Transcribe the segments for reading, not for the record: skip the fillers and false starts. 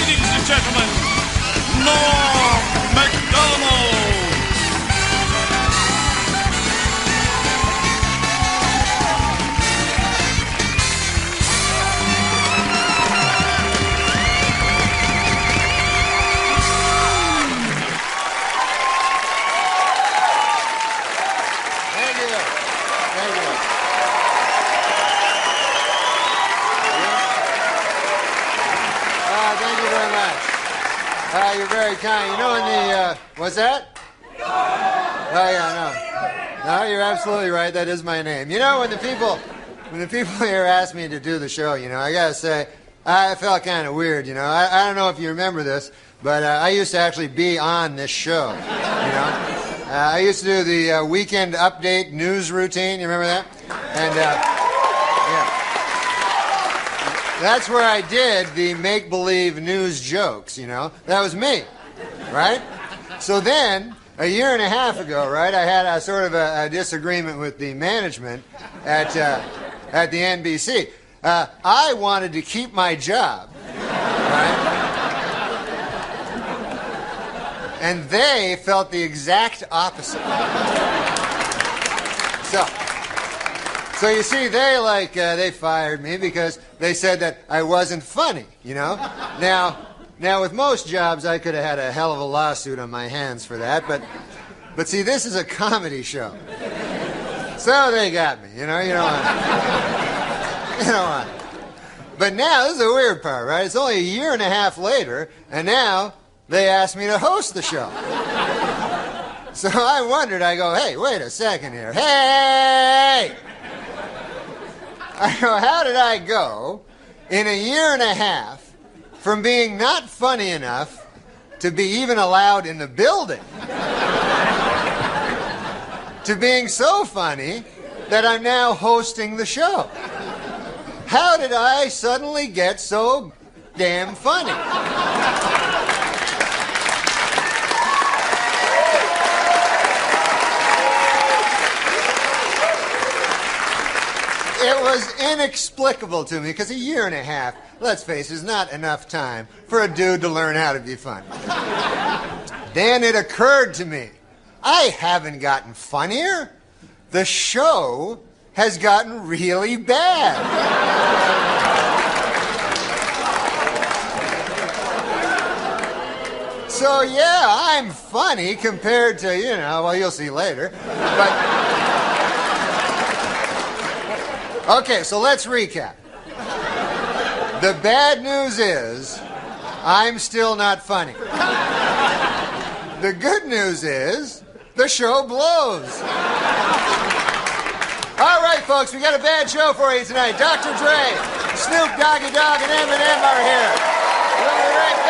Ladies and gentlemen, Norm Macdonald. You're very kind. You know, in the, what's that? Oh, yeah, no. No, you're absolutely right. That is my name. You know, when the people here asked me to do the show, you know, I gotta say, I felt kind of weird, you know. I don't know if you remember this, but I used to actually be on this show, you know. I used to do the weekend update news routine. You remember that? And, yeah. That's where I did the make-believe news jokes, you know. That was me, right? So then, a year and a half ago, right, I had a sort of a disagreement with the management at the NBC. I wanted to keep my job, right? And they felt the exact opposite. So you see, they fired me because they said that I wasn't funny, you know? Now with most jobs, I could have had a hell of a lawsuit on my hands for that, but see, this is a comedy show. So they got me, you know, you don't want. But now, this is the weird part, right? It's only a year and a half later, and now they asked me to host the show. So I wondered, I go, hey, wait a second here. Hey! I go, how did I go in a year and a half from being not funny enough to be even allowed in the building to being so funny that I'm now hosting the show? How did I suddenly get so damn funny? It was inexplicable to me, because a year and a half, let's face it, is not enough time for a dude to learn how to be funny. Then it occurred to me, I haven't gotten funnier. The show has gotten really bad. So yeah, I'm funny compared to, you know, well, you'll see later. But okay, so let's recap. The bad news is, I'm still not funny. The good news is, the show blows. All right, folks, we got a bad show for you tonight. Dr. Dre, Snoop Doggy Dogg, and Eminem are here. We'll be right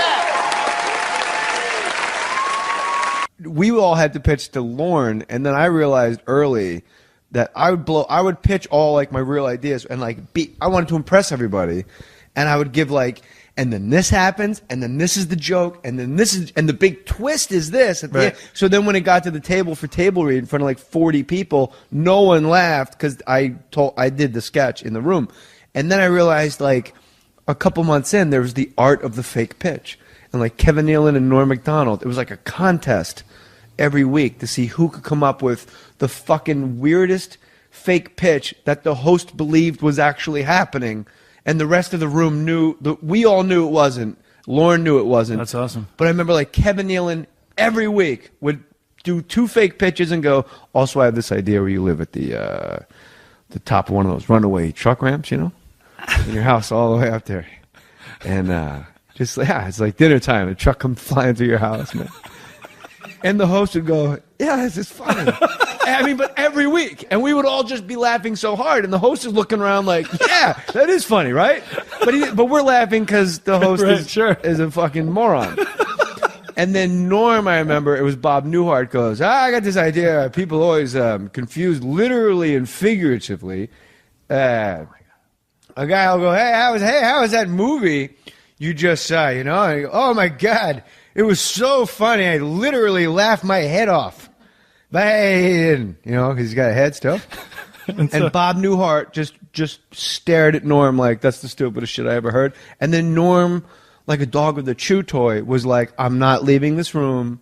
back. We all had to pitch to Lorne, and then I realized early that I would pitch all like my real ideas and I wanted to impress everybody, and I would give and then this happens, and then this is the joke, and then this is, and the big twist is this. At the end. So then when it got to the table for table read in front of 40 people, no one laughed because I did the sketch in the room, and then I realized a couple months in there was the art of the fake pitch, and Kevin Nealon and Norm Macdonald, it was like a contest every week to see who could come up with the fucking weirdest fake pitch that the host believed was actually happening, and the rest of the room we all knew it wasn't. Lorne knew it wasn't. That's awesome. But I remember Kevin Nealon every week would do 2 fake pitches and go, also I have this idea where you live at the top of one of those runaway truck ramps, you know, in your house all the way up there. And it's like dinner time, a truck comes flying through your house, man. And the host would go, yeah, this is funny. I mean, but every week. And we would all just be laughing so hard. And the host is looking around yeah, that is funny, right? But we're laughing because the host is a fucking moron. And then Norm, I remember, it was Bob Newhart goes, I got this idea. People always confuse literally and figuratively. A guy will go, hey, how was that movie you just saw, you know? And I go, oh, my God. It was so funny. I literally laughed my head off. But he didn't, you know, because he's got a head still. And Bob Newhart just stared at Norm like, that's the stupidest shit I ever heard. And then Norm like a dog with a chew toy, was like, I'm not leaving this room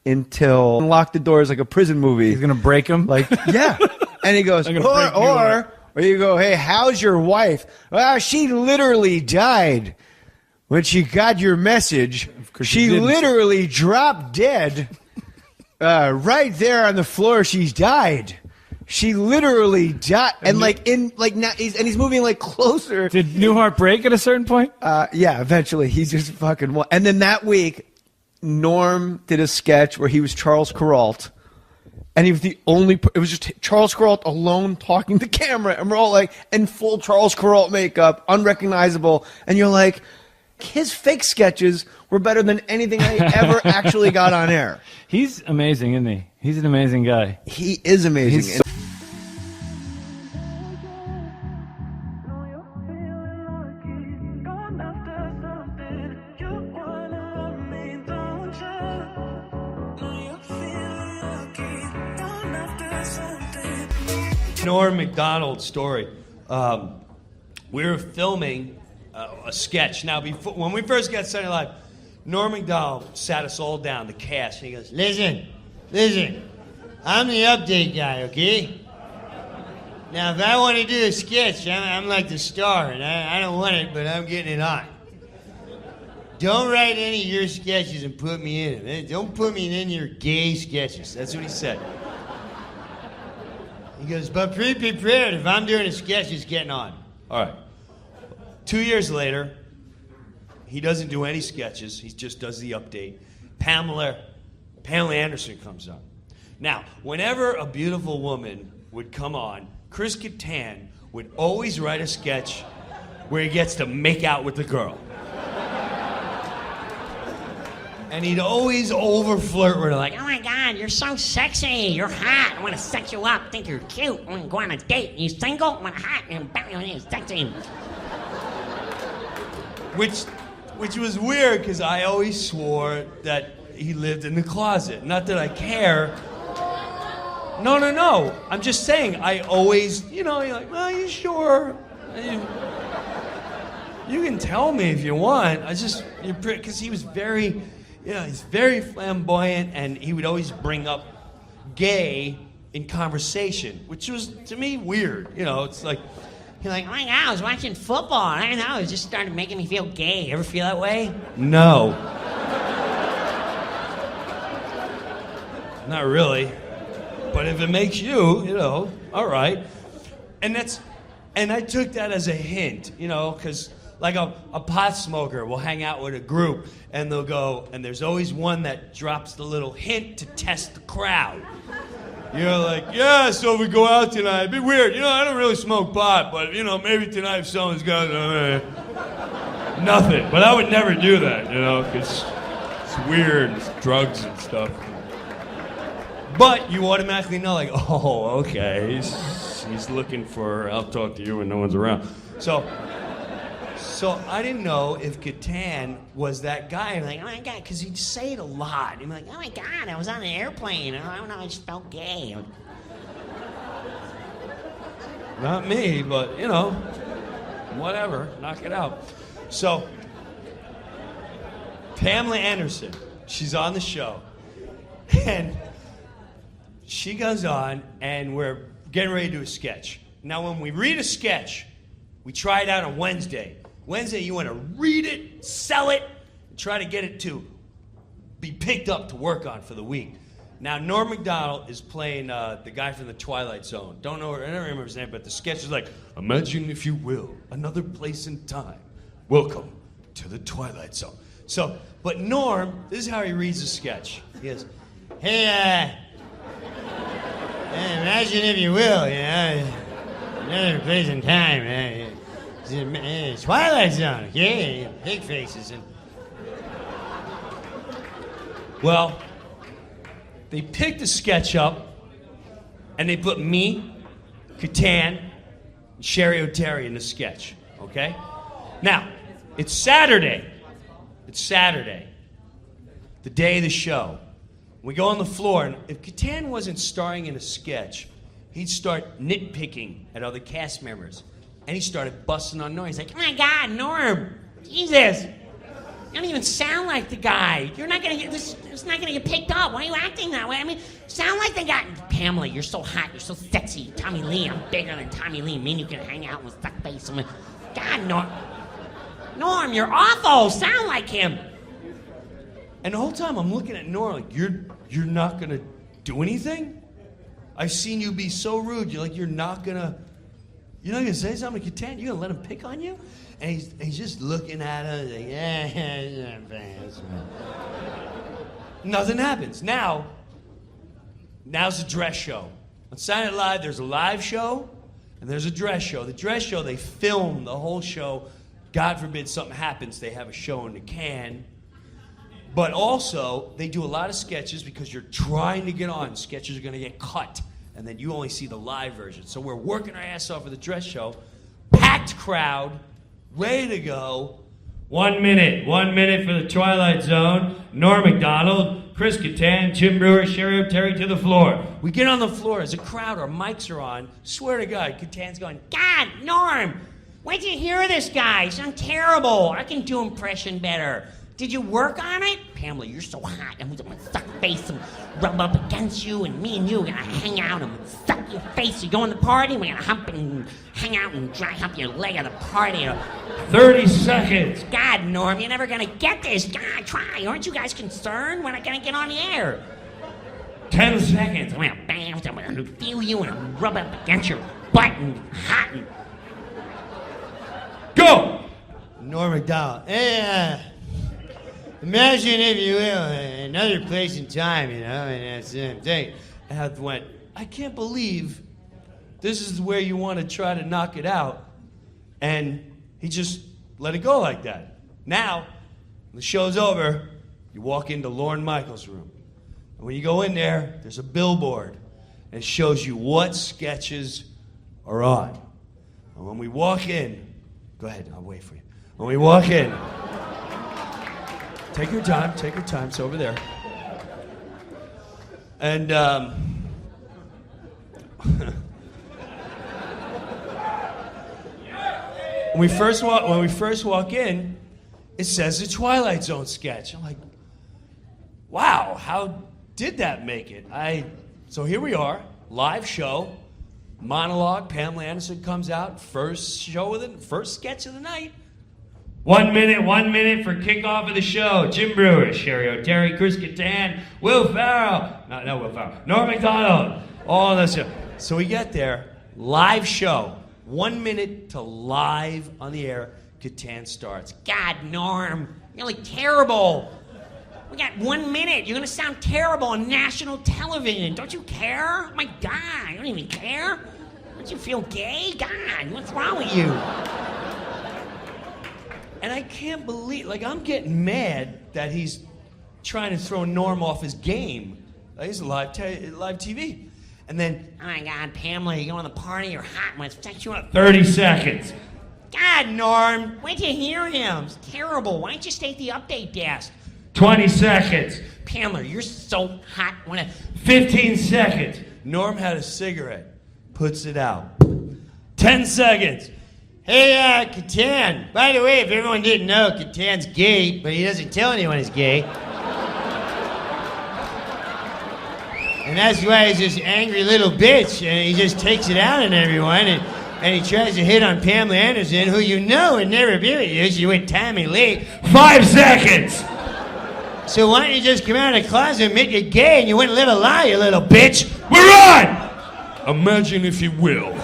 until lock the doors like a prison movie. He's gonna break him. Like, yeah. And he goes, or you go, hey, how's your wife? Well, she literally died when she got your message. She literally dropped dead right there on the floor. She's died. She literally died, and now he's moving like closer. Did Newhart break at a certain point? Yeah, eventually he's just fucking. And then that week, Norm did a sketch where he was Charles Kuralt, and he was the only. It was just Charles Kuralt alone talking to camera, and we're all like in full Charles Kuralt makeup, unrecognizable, and you're like, his fake sketches were better than anything I ever actually got on air. He's amazing, isn't he? He's an amazing guy. He is amazing. Norm Macdonald story. We were filming a sketch. Now, when we first got Saturday Night Live, Norm Macdonald sat us all down, the cast, and he goes, listen, I'm the update guy, okay? Now, if I want to do a sketch, I'm like the star, and I don't want it, but I'm getting it on. Don't write any of your sketches and put me in them. Don't put me in any of your gay sketches. That's what he said. He goes, but be prepared. If I'm doing a sketch, it's getting on. All right. 2 years later, he doesn't do any sketches. He just does the update. Pamela Anderson comes on. Now, whenever a beautiful woman would come on, Chris Kattan would always write a sketch where he gets to make out with the girl. And he'd always over-flirt with her, like, oh my God, you're so sexy, you're hot, I want to sex you up, think you're cute, I want to go on a date, you single, I want to hot, you're sexy. Which was weird, because I always swore that he lived in the closet. Not that I care. No, I'm just saying, I always, you're like, well, you sure? You can tell me if you want, because he was very... he's very flamboyant, and he would always bring up gay in conversation, which was, to me, weird. It's like, you're like, oh my God, I was watching football, and I don't know, it just started making me feel gay. Ever feel that way? No. Not really. But if it makes you, all right. And I took that as a hint, because... like a pot smoker will hang out with a group, and they'll go, and there's always one that drops the little hint to test the crowd. Like, yeah, so if we go out tonight, it'd be weird. I don't really smoke pot, but, maybe tonight if someone's got nothing. But I would never do that, because it's weird, it's drugs and stuff. But you automatically know, like, oh, okay, he's looking for, I'll talk to you when no one's around. So I didn't know if Kattan was that guy. I'm like, oh my God, because he'd say it a lot. He'd be like, oh my God, I was on an airplane. I don't know, I just felt gay. Not me, but, whatever, knock it out. So, Pamela Anderson, she's on the show. And she goes on, and we're getting ready to do a sketch. Now, when we read a sketch, we try it out on Wednesday. Wednesday, you want to read it, sell it, and try to get it to be picked up to work on for the week. Now, Norm Macdonald is playing the guy from the Twilight Zone. I don't remember his name, but the sketch is like, imagine, if you will, another place and time. Welcome to the Twilight Zone. So, but Norm, this is how he reads the sketch. He goes, hey, imagine, if you will, another place and time, Twilight Zone, yeah, pig faces. Well, they picked the sketch up, and they put me, Kattan, and Sherry O'Terry in the sketch, okay? Now, it's Saturday, the day of the show. We go on the floor, and if Kattan wasn't starring in a sketch, he'd start nitpicking at other cast members. And he started busting on Norm. He's like, oh my God, Norm, Jesus. You don't even sound like the guy. You're not gonna get this. It's not gonna get picked up. Why are you acting that way? I mean, sound like the guy. Pamela, you're so hot. You're so sexy. Tommy Lee, I'm bigger than Tommy Lee. Me and you can hang out with fuck face. God, Norm, you're awful. Sound like him. And the whole time I'm looking at Norm like, you're not gonna do anything? I've seen you be so rude. You're not gonna say something to Catan? You're gonna let him pick on you? And he's just looking at her like, yeah. Nothing happens. Now's the dress show. On Saturday Night Live, there's a live show and there's a dress show. The dress show, they film the whole show. God forbid something happens, they have a show in the can. But also, they do a lot of sketches because you're trying to get on. Sketches are going to get cut, and then you only see the live version. So we're working our ass off for the dress show. Packed crowd, ready to go. 1 minute for the Twilight Zone. Norm Macdonald, Chris Catan, Jim Brewer, Sherry O'Terry to the floor. We get on the floor as a crowd, our mics are on. Swear to God, Catan's going, God, Norm, where'd you hear this guy? You sound terrible. I can do impression better. Did you work on it? Pamela, you're so hot. I'm gonna suck face and rub up against you, and me and you are gonna hang out and suck your face. You go in the party, we're gonna hump and hang out and dry hump your leg at the party. 30 seconds. God, Norm, you're never gonna get this. God, try. Aren't you guys concerned? We're not gonna get on the air. 10 seconds. I'm gonna bang, I'm gonna feel you and I'm rub up against your butt and hot and... Go! Norm Macdonald. Hey, imagine, if you will, another place and time, and that's the same thing. And I went, I can't believe this is where you want to try to knock it out. And he just let it go like that. Now, when the show's over, you walk into Lorne Michaels' room. And when you go in there, there's a billboard. And it shows you what sketches are on. And when we walk in, go ahead, I'll wait for you. When we walk in, take your time, it's over there. And when we first walk in, it says the Twilight Zone sketch. I'm like, wow, how did that make it? So here we are, live show, monologue. Pamela Anderson comes out, first sketch of the night. 1 minute for kickoff of the show. Jim Brewer, Sherry O'Terry, Chris Catan, Will Ferrell. Not Will Ferrell. Norm Macdonald. All on the show. So we get there, live show. 1 minute to live on the air. Catan starts. God, Norm, you're like terrible. We got 1 minute. You're gonna sound terrible on national television. Don't you care? My God, you don't even care? Don't you feel gay? God, what's wrong with you? And I can't believe, I'm getting mad that he's trying to throw Norm off his game. He's live TV. And then, oh my God, Pamela, you go to the party, you're hot, I'm gonna sex you up. 30 seconds. God, Norm, where'd you hear him? It's terrible. Why don't you stay at the update desk? 20 seconds. Pamela, you're so hot. 15 seconds. Norm had a cigarette, puts it out. 10 seconds. Hey, Catan. By the way, if everyone didn't know, Catan's gay, but he doesn't tell anyone he's gay. And that's why he's this angry little bitch, and he just takes it out on everyone, and he tries to hit on Pamela Anderson, who you know would never be with you. She went Tommy Lee. 5 seconds. So why don't you just come out of the closet and admit you're gay, and you wouldn't live a lie, you little bitch. We're on! Imagine if you will.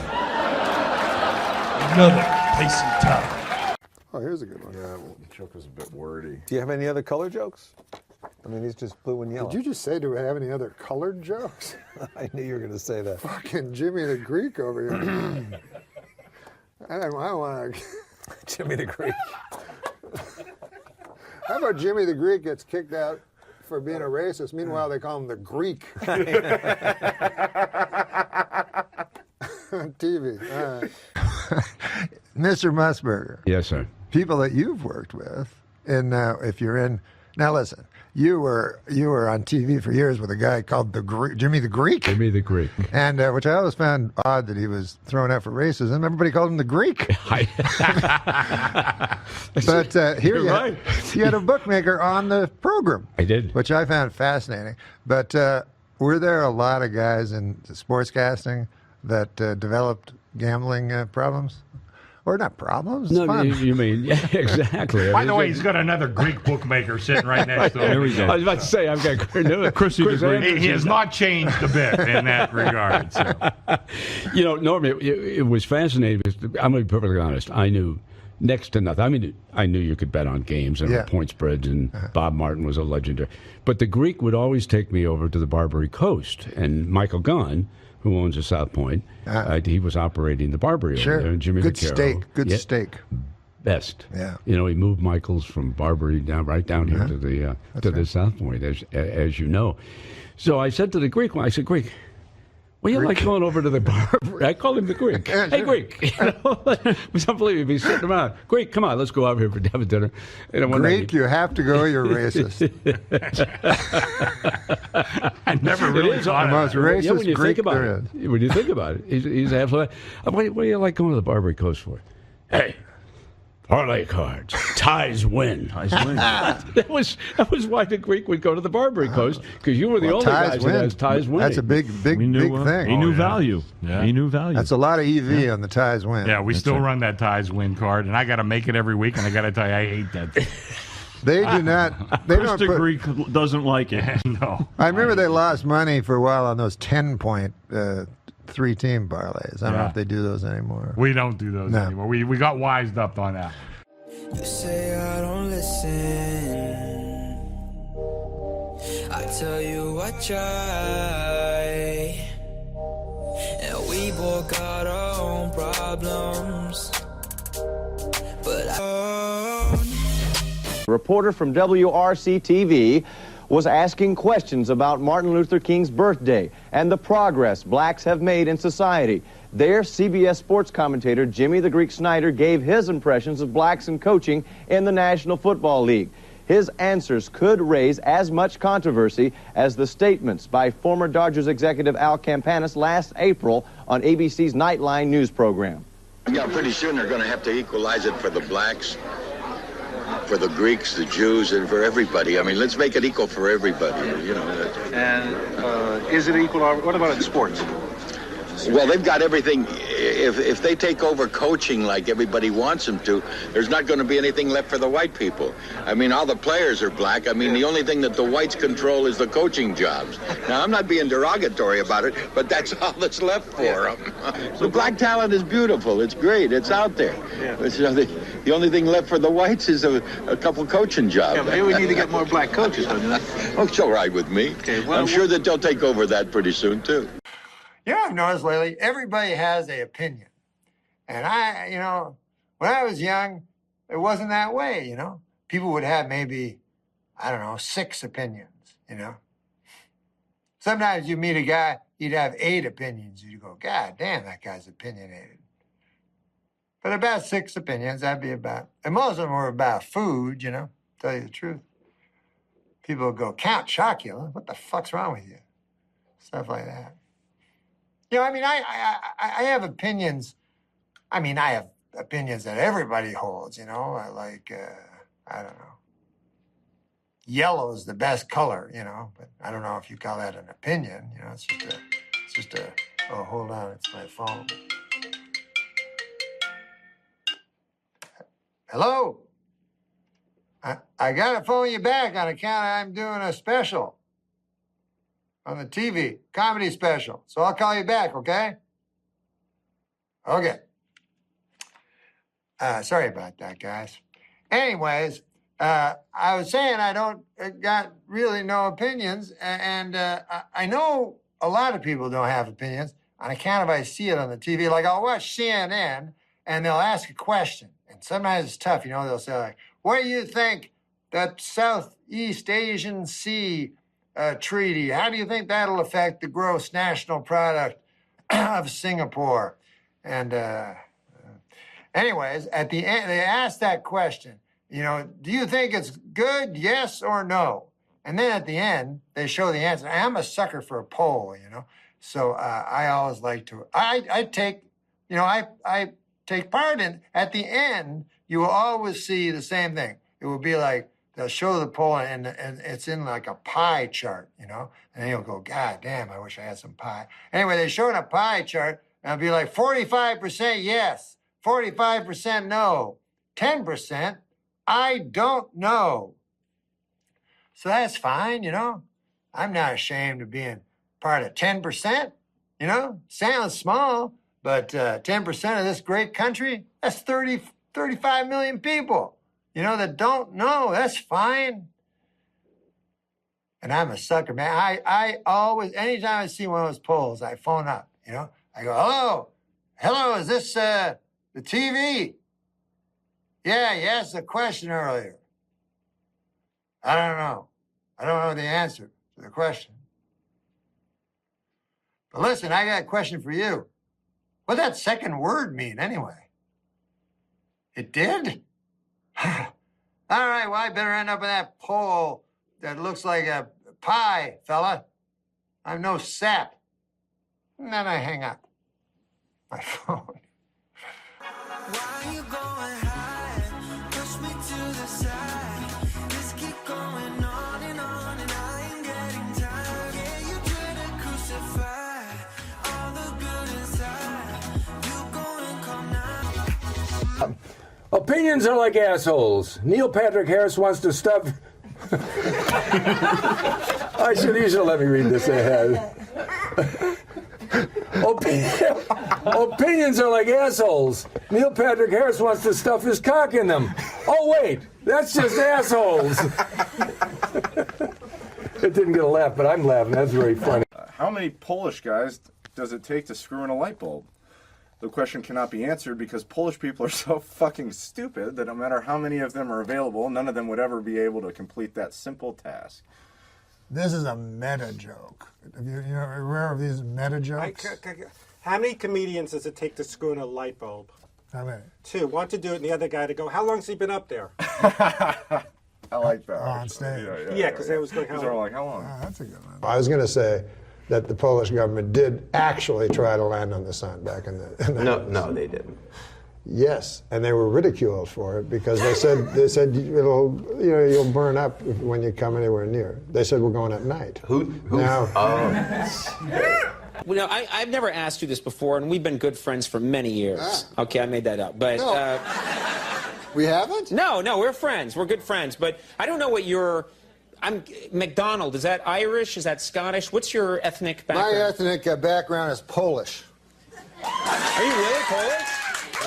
Another place and time. Oh, here's a good one. Yeah, well, the joke was a bit wordy. Do you have any other color jokes? I mean, he's just blue and yellow. Did you just say, do we have any other colored jokes? I knew you were going to say that. Fucking Jimmy the Greek over here. I don't want to... Jimmy the Greek. How about Jimmy the Greek gets kicked out for being a racist? Meanwhile, they call him the Greek. TV. Mr. Musburger. Yes, sir. People that you've worked with, and now if you're in Now listen, you were on TV for years with a guy called Jimmy the Greek. Jimmy the Greek. And which I always found odd that he was thrown out for racism. Everybody called him the Greek. But here you had a bookmaker on the program. I did. Which I found fascinating. But were there a lot of guys in sportscasting that developed gambling problems? Or not problems? It's fun. You mean, yeah, exactly. By the way, he's got another Greek bookmaker sitting right next to him. There we go. I was about to say, I've got Chrissy the Greek. He has not changed a bit in that regard. So. Norm, it was fascinating. Because, I'm going to be perfectly honest. I knew next to nothing. I mean, I knew you could bet on games and on point spreads, and Bob Martin was a legendary. But the Greek would always take me over to the Barbary Coast, and Michael Gunn, who owns the South Point, he was operating the Barbary over there. And Jimmy Good Vaccaro. Good steak. Best. Yeah. He moved Michael's from Barbary right down here to the South Point, as you know. So I said to the Greek, Greek, well, you like going over to the Barbary? I call him the Greek. Hey, Greek. It was unbelievable. He's sitting around. Greek, come on, let's go over here for dinner. Greek, you have to go. You're racist. I never really thought the most racist when you Greek think about there it. is. When you think about it, he's absolutely. What do you like going to the Barbary Coast for? Hey, parlay cards. Ties win. that was why the Greek would go to the Barbary Coast, because you were the only guys that has ties win. That's a big thing. He knew value. Yeah. He knew value. That's a lot of EV on the ties win. Yeah, we still run that ties win card, and I got to make it every week, and I got to tell you, I hate that thing. They do not. They don't Mr. Greek doesn't like it. No. I remember they lost money for a while on those 10-point 3-team parlays. I don't know if they do those anymore. We don't do those anymore. We got wised up on that. You say I don't listen. I tell you I try. And we both got our own problems. But A reporter from WRC-TV was asking questions about Martin Luther King's birthday and the progress blacks have made in society. There, CBS sports commentator Jimmy the Greek Snyder gave his impressions of blacks in coaching in the National Football League. His answers could raise as much controversy as the statements by former Dodgers executive Al Campanis last April on ABC's Nightline news program. Yeah, pretty soon they're going to have to equalize it for the blacks, for the Greeks, the Jews, and for everybody. I mean, let's make it equal for everybody, And is it equal? What about in sports? Well, they've got everything. If they take over coaching like everybody wants them to, there's not going to be anything left for the white people. I mean, all the players are black. I mean, the only thing that the whites control is the coaching jobs. Now, I'm not being derogatory about it, but that's all that's left for them. The black talent is beautiful. It's great. It's out there. But, the only thing left for the whites is a couple coaching jobs. Yeah, maybe we need to get more black coaches, don't you think? Oh, it's all right with me. Okay, well, I'm sure that they'll take over that pretty soon, too. You know, I've noticed lately, everybody has an opinion. And when I was young, it wasn't that way, People would have maybe, 6 opinions, Sometimes you meet a guy, he'd have 8 opinions. You'd go, God damn, that guy's opinionated. But about 6 opinions, that'd be about, and most of them were about food, tell you the truth. People would go, Count Chocula, what the fuck's wrong with you? Stuff like that. I have opinions. I have opinions that everybody holds, I don't know. Yellow's the best color, but I don't know if you call that an opinion. It's just a, oh, hold on, it's my phone. Hello? I got to phone you back on account I'm doing a special. On the TV, comedy special. So I'll call you back, okay? Okay. Sorry about that, guys. Anyways, I was saying I don't got really no opinions, and I know a lot of people don't have opinions on account of I see it on the TV. Like I'll watch CNN, and they'll ask a question, and sometimes it's tough. They'll say like, "What do you think that Southeast Asian Sea treaty, how do you think that'll affect the gross national product of Singapore?" And anyways, at the end, they asked that question You know, do you think it's good, yes or no? And then at the end, they show the answer. I'm a sucker for a poll, you know. So I always like to, I take, you know, I take part in, at the end, you will always see the same thing. It will be like, they'll show the poll and it's in like a pie chart, you know. And then you'll go, God damn, I wish I had some pie. Anyway, they show in a pie chart and it'll be like 45% yes, 45% no, 10% I don't know. So that's fine, you know. I'm not ashamed of being part of 10%, you know. Sounds small, but 10% of this great country, that's 35 million people, you know, that don't know. That's fine. And I'm a sucker, man. I always, anytime I see one of those polls, I phone up, you know. I go, hello, is this the TV? Yeah, you asked a question earlier. I don't know. I don't know the answer to the question. But listen, I got a question for you. What'd that second word mean anyway? It did? All right, well, I better end up in that poll that looks like a pie, fella. I'm no sap. And then I hang up my phone. Why you going high? Push me to the side. Let's keep going on and I ain't getting tired. Yeah, you try to crucify all the good inside. You gonna come now. Opinions are like assholes. Neil Patrick Harris wants to stuff. You should let me read this ahead. Opinions are like assholes. Neil Patrick Harris wants to stuff his cock in them. Oh, wait, that's just assholes. It didn't get a laugh, but I'm laughing. That's very funny. How many Polish guys does it take to screw in a light bulb? The question cannot be answered because Polish people are so fucking stupid that no matter how many of them are available, none of them would ever be able to complete that simple task. This is a meta joke. Have you aware of these meta jokes? How many comedians does it take to screw in a light bulb? How many? 2. One to do it, and the other guy to go, how long's he been up there? I like that. On stage. Yeah, because they was going, how long? Like, how long? Oh, that's a good one. I was going to say that the Polish government did actually try to land on the sun back in the No, they didn't. Yes, and they were ridiculed for it because they said you'll burn up when you come anywhere near. They said we're going at night. Who? Now, Well, no, I've never asked you this before, and we've been good friends for many years. Okay, I made that up, but No. We haven't? No, we're friends. We're good friends, but I don't know what your. I'm Macdonald. Is that Irish? Is that Scottish? What's your ethnic background? My ethnic background is Polish. Are you really Polish?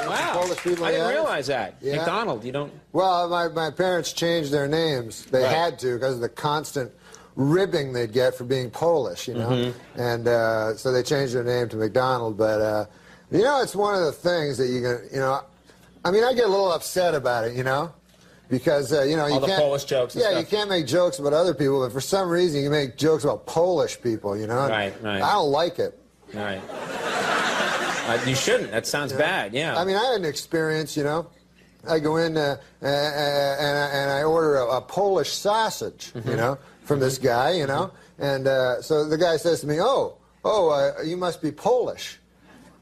Wow. Polish people, I didn't yeah. realize that. Yeah. Macdonald, you don't. Well, my parents changed their names. They had to because of the constant ribbing they'd get for being Polish, you know. Mm-hmm. And so they changed their name to Macdonald. But you know, it's one of the things that you know. I mean, I get a little upset about it, you know, because you know all the Polish jokes. And stuff. you can't make jokes about other people, but for some reason you make jokes about Polish people, you know. Right. I don't like it. Right. You shouldn't. That sounds bad. Yeah. I mean, I had an experience, you know. I go in and I order a Polish sausage, you know, from this guy, you know. And so the guy says to me, oh, you must be Polish.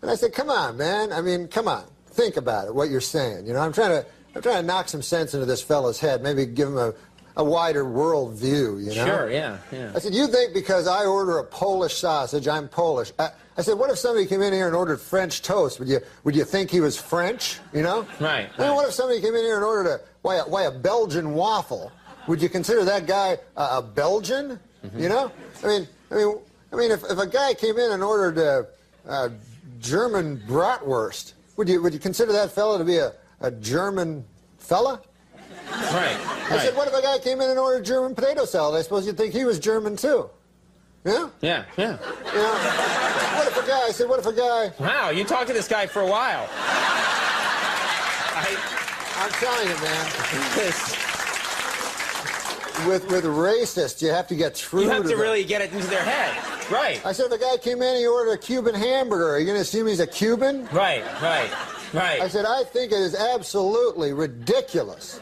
And I said, come on, man. I mean, come on. Think about it, what you're saying. You know, I'm trying to knock some sense into this fella's head, maybe give him a wider world view, you know? Sure, yeah. I said, you think because I order a Polish sausage, I'm Polish. I said, what if somebody came in here and ordered French toast? Would you think he was French, you know? Right. I mean, what if somebody came in here and ordered a Belgian waffle? Would you consider that guy a Belgian, you know? I mean, if a guy came in and ordered a German bratwurst, would you consider that fella to be a German fella? Right. I said, what if a guy came in and ordered German potato salad? I suppose you'd think he was German too. Yeah? Yeah. You know, what if a guy... Wow, you talked to this guy for a while. I'm telling you, man. With racists, you have to get through You have to them. really get it into their head. Right. I said, if a guy came in and he ordered a Cuban hamburger, are you going to assume he's a Cuban? Right. Right. I said, I think it is absolutely ridiculous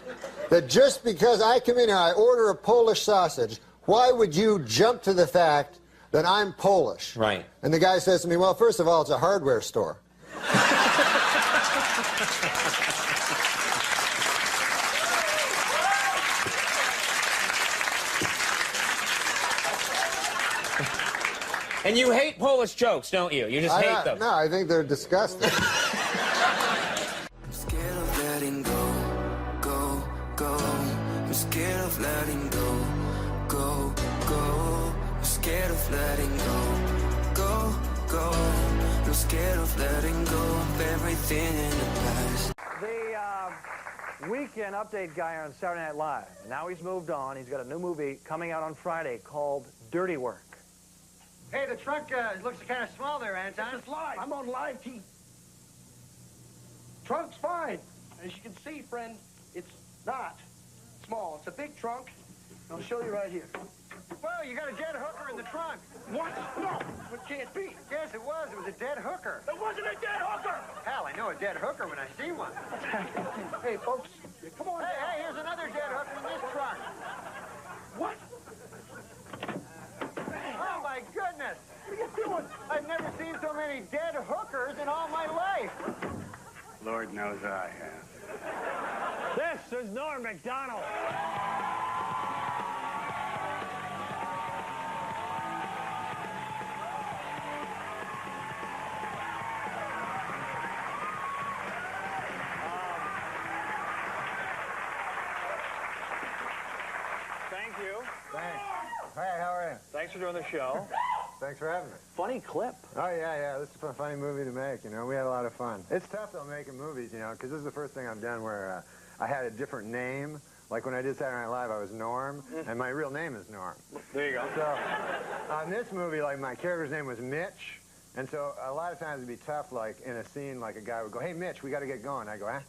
that just because I come in here, I order a Polish sausage, why would you jump to the fact that I'm Polish? Right. And the guy says to me, well, first of all, it's a hardware store. And you hate Polish jokes, don't you? You just hate them. No, I think they're disgusting. I'm scared of letting go, go, go. I'm scared of letting go, go, go. I'm scared of letting go, go, go. I'm scared of letting go of everything in the past. The weekend update guy on Saturday Night Live. Now he's moved on. He's got a new movie coming out on Friday called Dirty Work. Hey, the truck looks kind of small there, Anton. It's live. I'm on live TV. Trunk's fine. As you can see, friend, it's not small. It's a big trunk. I'll show you right here. Well, you got a dead hooker in the trunk. What? No, it can't be. Yes, it was. It was a dead hooker. It wasn't a dead hooker. Hell, I know a dead hooker when I see one. Hey, folks, come on. Hey, here's another dead hooker in this trunk. What? Oh, my goodness. What are you doing? I've never seen so many dead hookers in all my life. Lord knows I have. This is Norm Macdonald. Thank you. Thanks. Hey, how are you? Thanks for doing the show. Thanks for having me. Funny clip. Oh, yeah. This is a funny movie to make, you know. We had a lot of fun. It's tough, though, making movies, you know, because this is the first thing I've done where I had a different name. Like when I did Saturday Night Live, I was Norm, and my real name is Norm. There you go. So on this movie, like, my character's name was Mitch, and so a lot of times it'd be tough, like, in a scene, like a guy would go, hey, Mitch, we got to get going. I go, huh?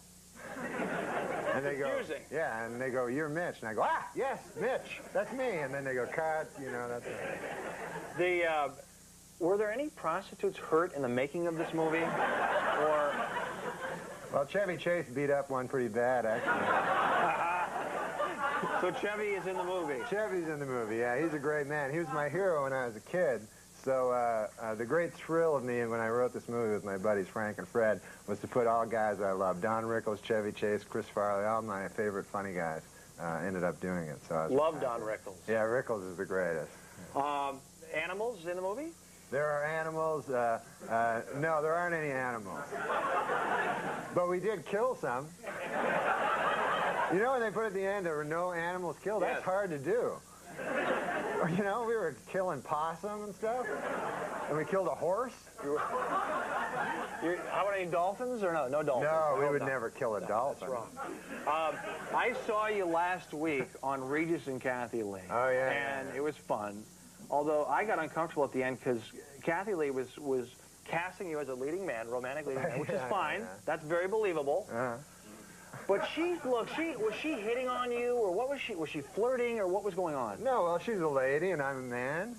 And they go, confusing. yeah, and they go, you're Mitch. And I go, ah, yes, Mitch, that's me. And then they go, cut, you know, that's it. Were there any prostitutes hurt in the making of this movie? Or... Well, Chevy Chase beat up one pretty bad, actually. So Chevy is in the movie? Chevy's in the movie, yeah. He's a great man. He was my hero when I was a kid. So the great thrill of me when I wrote this movie with my buddies Frank and Fred was to put all guys I love, Don Rickles, Chevy Chase, Chris Farley, all my favorite funny guys ended up doing it. So Love Don Rickles. Yeah, Rickles is the greatest. Animals in the movie? There are animals. No, there aren't any animals. But we did kill some. You know when they put at the end there were no animals killed? That's hard to do. You know, we were killing possum and stuff, and we killed a horse. How about any dolphins or no? No dolphins. No, we would never kill a dolphin. That's wrong. I saw you last week on Regis and Kathy Lee. Oh, yeah. And it was fun. Although I got uncomfortable at the end because Kathy Lee was casting you as a leading man, romantic leading man, which is fine. Yeah. That's very believable. But was she hitting on you, or what was she? Was she flirting, or what was going on? No, well, she's a lady, and I'm a man.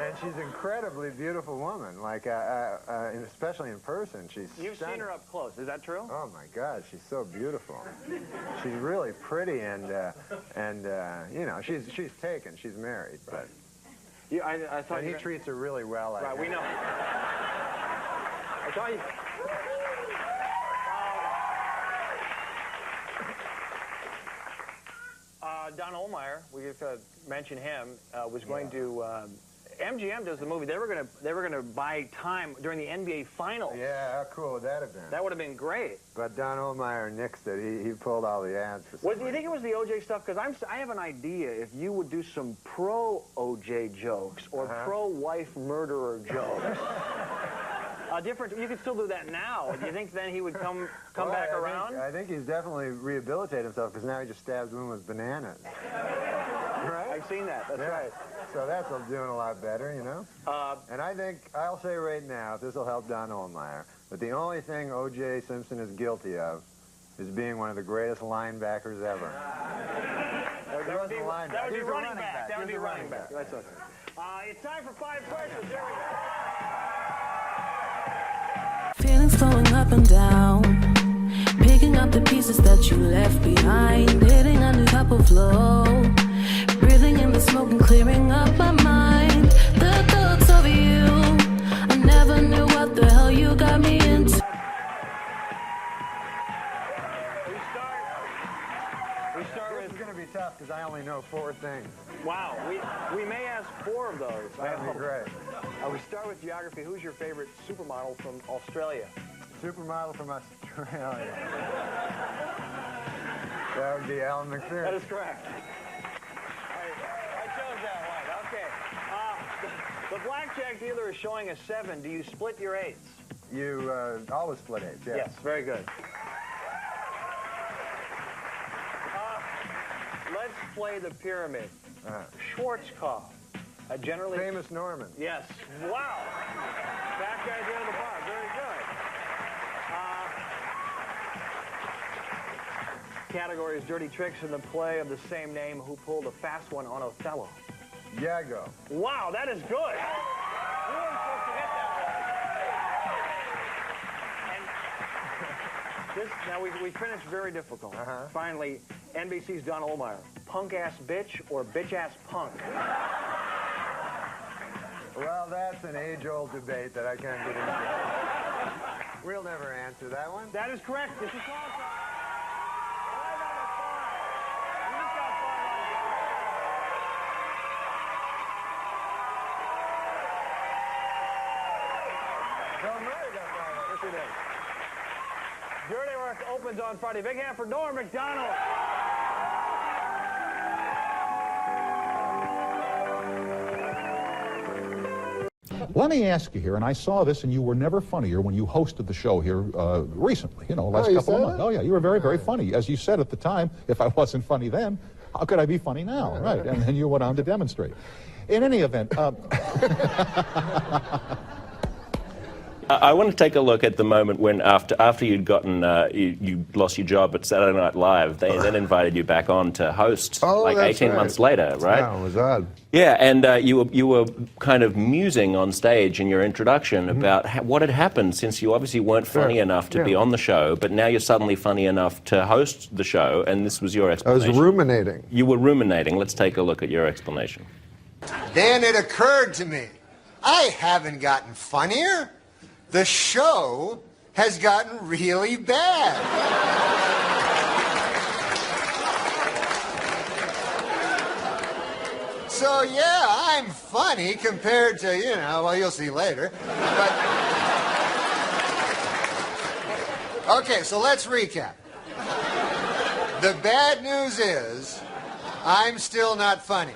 And she's an incredibly beautiful woman, like, especially in person. You've seen her up close, is that true? Oh, my God, she's so beautiful. She's really pretty, and you know, she's taken. She's married, but... I thought he treats her really well. Right, we know. I thought you... Don Ohlmeyer, we just mentioned him, was going to... MGM does the movie. They were gonna buy time during the NBA Finals. Yeah, how cool would that have been? That would have been great. But Don Ohlmeyer nixed it. He pulled all the ads for. Do you think it was the OJ stuff? Because I have an idea. If you would do some pro OJ jokes or pro wife murderer jokes. You could still do that now. Do you think then he would come back around? I think he's definitely rehabilitated himself because now he just stabs women with bananas. Right? I've seen that. That's right. So that's doing a lot better, you know? And I think, I'll say right now, if this will help Don Ohlmeyer, that the only thing O.J. Simpson is guilty of is being one of the greatest linebackers ever. That would be running back. That would be running back. That's okay. It's time for 5 questions. There we go. thoughts going up and down, picking up the pieces that you left behind, hitting a new type of flow, breathing in the smoke and clearing up my mind. The thoughts of you, I never knew what the hell you got me into. This is going to be tough because I only know 4 things. Wow, we may ask 4 of those. That'd be great. We start with geography. Who's your favorite supermodel from Australia? Supermodel from Australia. That would be Alan McPherson. That is correct. I chose that one. Okay. The blackjack dealer is showing a 7. Do you split your 8s? You always split 8s, yes. Yes, very good. Let's play the pyramid. Schwarzkopf, a generally famous Norman. Yes. Wow. That guy's in the bar. Very good. Category is dirty tricks in the play of the same name. Who pulled a fast one on Othello? Iago. Wow, that is good. You weren't supposed to get that one. And now we finished very difficult. Finally, NBC's Don Ohlmeyer. Punk-ass bitch or bitch-ass punk? Well, that's an age-old debate that I can't get into. We'll never answer that one. That is correct. This is awesome. Dirty Work opens on Friday. Big hand for Norm Macdonald. Let me ask you here, and I saw this, and you were never funnier when you hosted the show here recently, last couple of months. Oh, yeah, you were very, very funny. As you said at the time, if I wasn't funny then, how could I be funny now? Right, and then you went on to demonstrate. In any event... I want to take a look at the moment when, after you'd gotten, you lost your job at Saturday Night Live, they then invited you back on to host, like 18 months later, right? Yeah, it was odd. Yeah, and you were kind of musing on stage in your introduction about what had happened, since you obviously weren't funny enough to be on the show, but now you're suddenly funny enough to host the show, and this was your explanation. I was ruminating. You were ruminating. Let's take a look at your explanation. Then it occurred to me, I haven't gotten funnier. The show has gotten really bad. So, yeah, I'm funny compared to, well, you'll see later. But... Okay, so let's recap. The bad news is, I'm still not funny.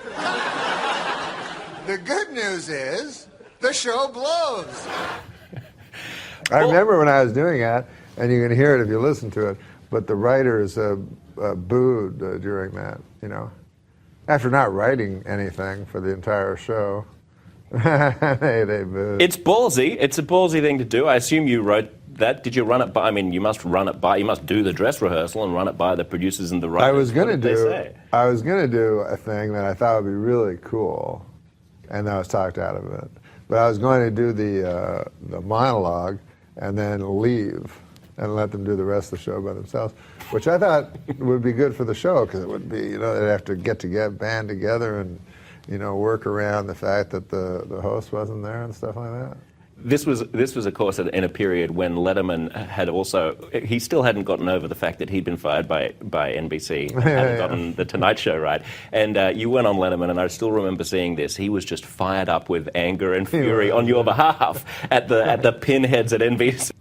The good news is, the show blows. I remember when I was doing that, and you can hear it if you listen to it, but the writers booed during that, After not writing anything for the entire show, they booed. It's ballsy. It's a ballsy thing to do. I assume you wrote that. Did you run it by, you must do the dress rehearsal and run it by the producers and the writers. I was going to do a thing that I thought would be really cool, and then I was talked out of it. But I was going to do the monologue, and then leave and let them do the rest of the show by themselves, which I thought would be good for the show, because it would be, they'd have to get together, band together, and, work around the fact that the host wasn't there and stuff like that. This was, of course, in a period when Letterman had he still hadn't gotten over the fact that he'd been fired by NBC, and hadn't gotten the Tonight Show right. And you went on Letterman, and I still remember seeing this. He was just fired up with anger and fury on your behalf at the pinheads at NBC.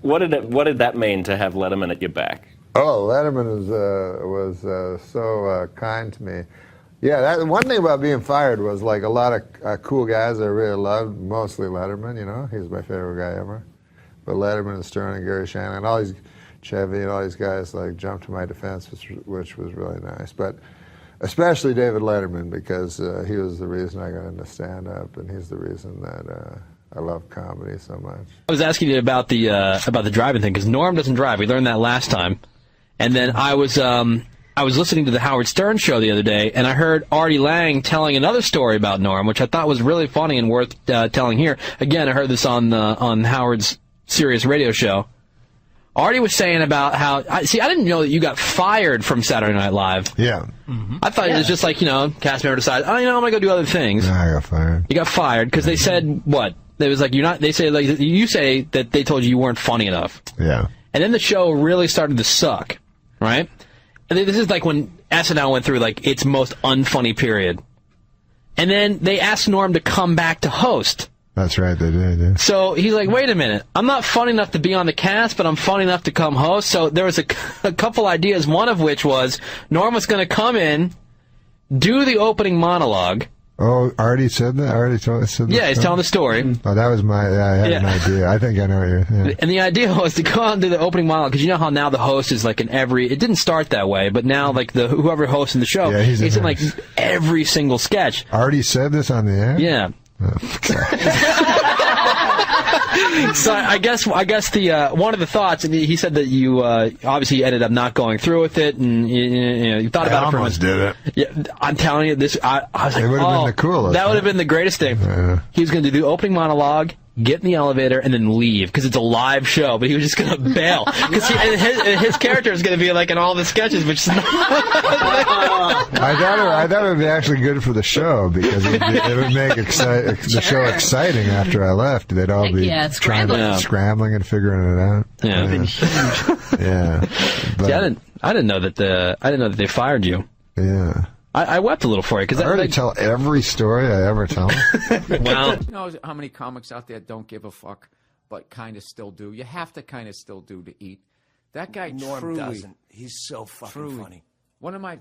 What did that mean to have Letterman at your back? Oh, Letterman was so kind to me. Yeah, one thing about being fired was, like, a lot of cool guys I really loved, mostly Letterman, he's my favorite guy ever. But Letterman and Stern and Gary Shannon and all these, Chevy and all these guys, like, jumped to my defense, which was really nice. But especially David Letterman, because he was the reason I got into stand-up, and he's the reason that I love comedy so much. I was asking you about the driving thing, because Norm doesn't drive. We learned that last time. And then I was listening to the Howard Stern show the other day, and I heard Artie Lang telling another story about Norm, which I thought was really funny and worth telling here. Again, I heard this on Howard's Sirius radio show. Artie was saying about how, I didn't know that you got fired from Saturday Night Live. Yeah. I thought it was just like, cast member decides, I'm going to go do other things. No, I got fired. You got fired because they said, what? It was like, you say that they told you weren't funny enough. Yeah. And then the show really started to suck, right? And this is like when SNL went through, like, its most unfunny period. And then they asked Norm to come back to host. That's right, they did, yeah. So he's like, wait a minute, I'm not funny enough to be on the cast, but I'm funny enough to come host. So there was a couple ideas, one of which was Norm was going to come in, do the opening monologue. Oh, Artie said that? Artie said that? Yeah, he's telling the story. Oh, that was I had an idea. I think I know what you're... Yeah. And the idea was to go out and do the opening monologue, because you know how now the host is like in every... It didn't start that way, but now like whoever hosts in the show, he's in like every single sketch. Artie said this on the air? Yeah. So I guess the one of the thoughts, and he said that you obviously ended up not going through with it, and you thought about it for a almost did it. Yeah, I'm telling you, this I was like, it would have been the coolest. That would have been the greatest thing. He was going to do the opening monologue, get in the elevator, and then leave because it's a live show. But he was just going to bail because his character is going to be like in all the sketches, which is not. I thought it would be actually good for the show because it would make the show exciting after I left. They'd all be scrambling and figuring it out. Yeah. But, see, I didn't know that they fired you. Yeah. I wept a little for you because I already tell every story I ever tell. Well, you know how many comics out there don't give a fuck, but kind of still do. You have to kind of still do to eat. That guy Norm truly doesn't. He's so fucking funny. One of my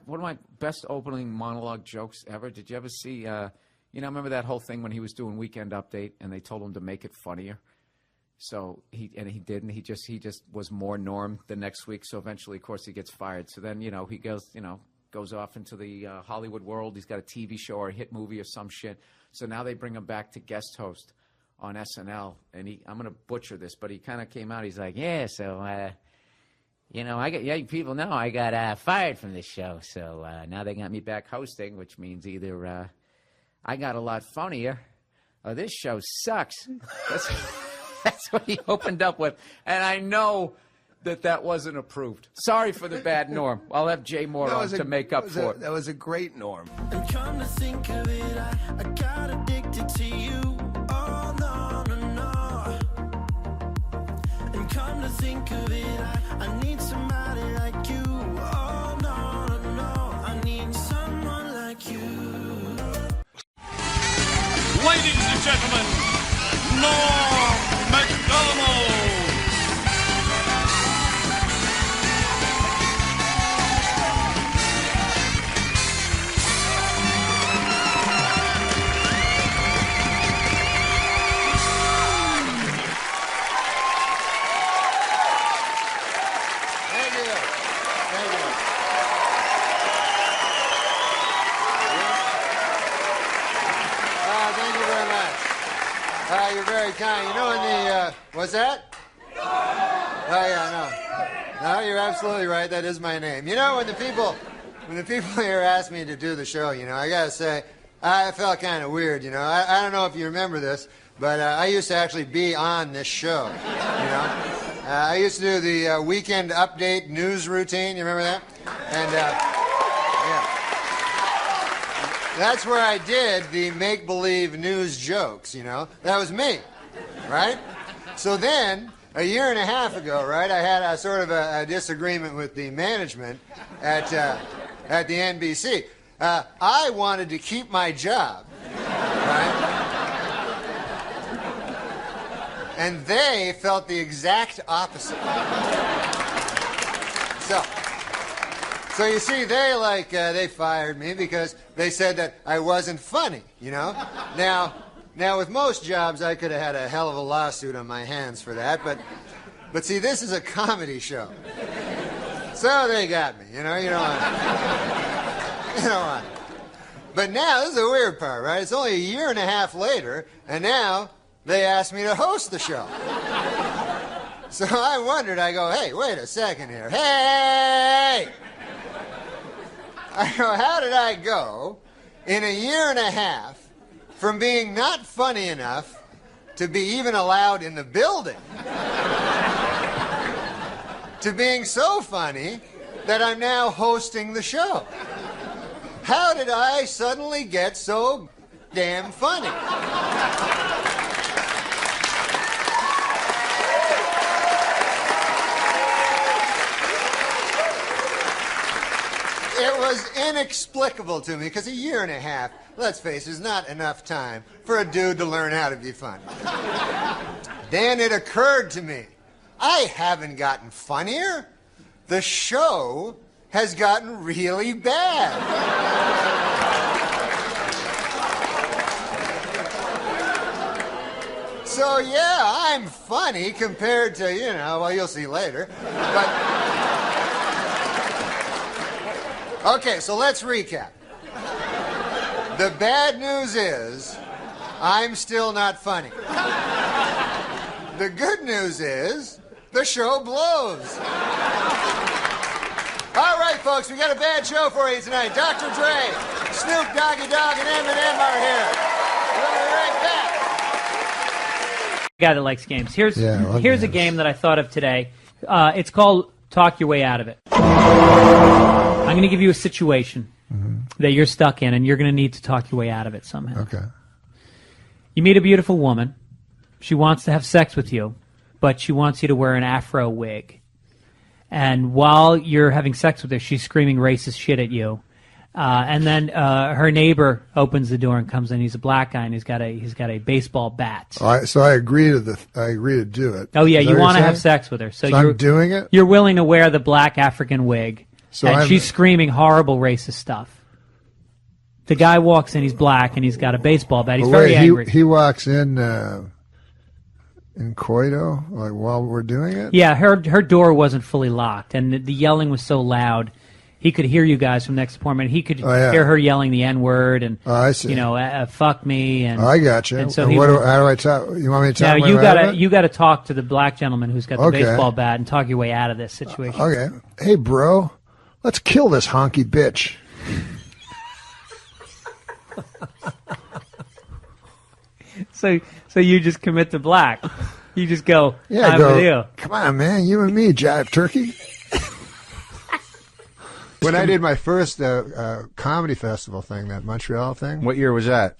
best opening monologue jokes ever. Did you ever see? Remember that whole thing when he was doing Weekend Update and they told him to make it funnier. So he didn't. He just was more Norm the next week. So eventually, of course, he gets fired. So then he goes off into the Hollywood world. He's got a TV show or a hit movie or some shit. So now they bring him back to guest host on SNL. And I'm going to butcher this, but he kind of came out. He's like, people know I got fired from this show. So now they got me back hosting, which means either I got a lot funnier or this show sucks. That's what he opened up with. And I know that wasn't approved. Sorry for the bad Norm. I'll have Jay Moore on to make up for it. That was a great Norm. And come to think of it, I got addicted to you. Oh, no, no, no. And come to think of it, I need somebody like you. Oh, no, no, no. I need someone like you. Ladies and gentlemen, Norm Macdonald. You're very kind. In the, what's that? Oh, yeah, no. No, you're absolutely right. That is my name. When the people here asked me to do the show, I gotta say, I felt kind of weird, I don't know if you remember this, but I used to actually be on this show, I used to do the Weekend Update news routine. You remember that? And, yeah. That's where I did the make-believe news jokes, That was me, right? So then, a year and a half ago, right, I had a sort of a disagreement with the management at the NBC. I wanted to keep my job, right? And they felt the exact opposite. So you see, they fired me because they said that I wasn't funny, Now with most jobs, I could have had a hell of a lawsuit on my hands for that, but see, this is a comedy show. So they got me, you don't want. But now, this is the weird part, right? It's only a year and a half later, and now they asked me to host the show. So I wondered, I go, hey, wait a second here. Hey! I go, how did I go in a year and a half from being not funny enough to be even allowed in the building to being so funny that I'm now hosting the show. How did I suddenly get so damn funny? It was inexplicable to me, because a year and a half, let's face it, is not enough time for a dude to learn how to be funny. Then it occurred to me, I haven't gotten funnier. The show has gotten really bad. So yeah, I'm funny compared to, well, you'll see later. But okay, so let's recap. The bad news is, I'm still not funny. The good news is, the show blows. All right, folks, we got a bad show for you tonight. Dr. Dre, Snoop Doggy Dogg, and Eminem are here. We'll be right back. Guy that likes games. Here's love a games. game that I thought of today. It's called Talk Your Way Out of It. I'm going to give you a situation that you're stuck in, and you're going to need to talk your way out of it somehow. Okay. You meet a beautiful woman. She wants to have sex with you, but she wants you to wear an afro wig. And while you're having sex with her, she's screaming racist shit at you. And then her neighbor opens the door and comes in. He's a black guy, and he's got a baseball bat. So I agree to do it. Oh yeah, Is that you what want to you're have saying? sex with her. So I'm doing it? You're willing to wear the black African wig, So and I'm- she's screaming horrible racist stuff. The guy walks in, he's black, and he's got a baseball bat. He's But very wait, angry. He walks in coito, like while we're doing it? Yeah, her door wasn't fully locked, and the yelling was so loud, he could hear you guys from next apartment. He could hear her yelling the N-word and I see. fuck me. And I got you. And so And he how do I talk? You want me to now talk? you gotta talk to the black gentleman who's got the Okay. baseball bat and talk your way out of this situation. Okay. Hey, bro, let's kill this honky bitch. So you just commit to black. You just go, Yeah, I'm go, with you. come on, man, you and me, jive turkey. When I did my first comedy festival thing, that Montreal thing. What year was that?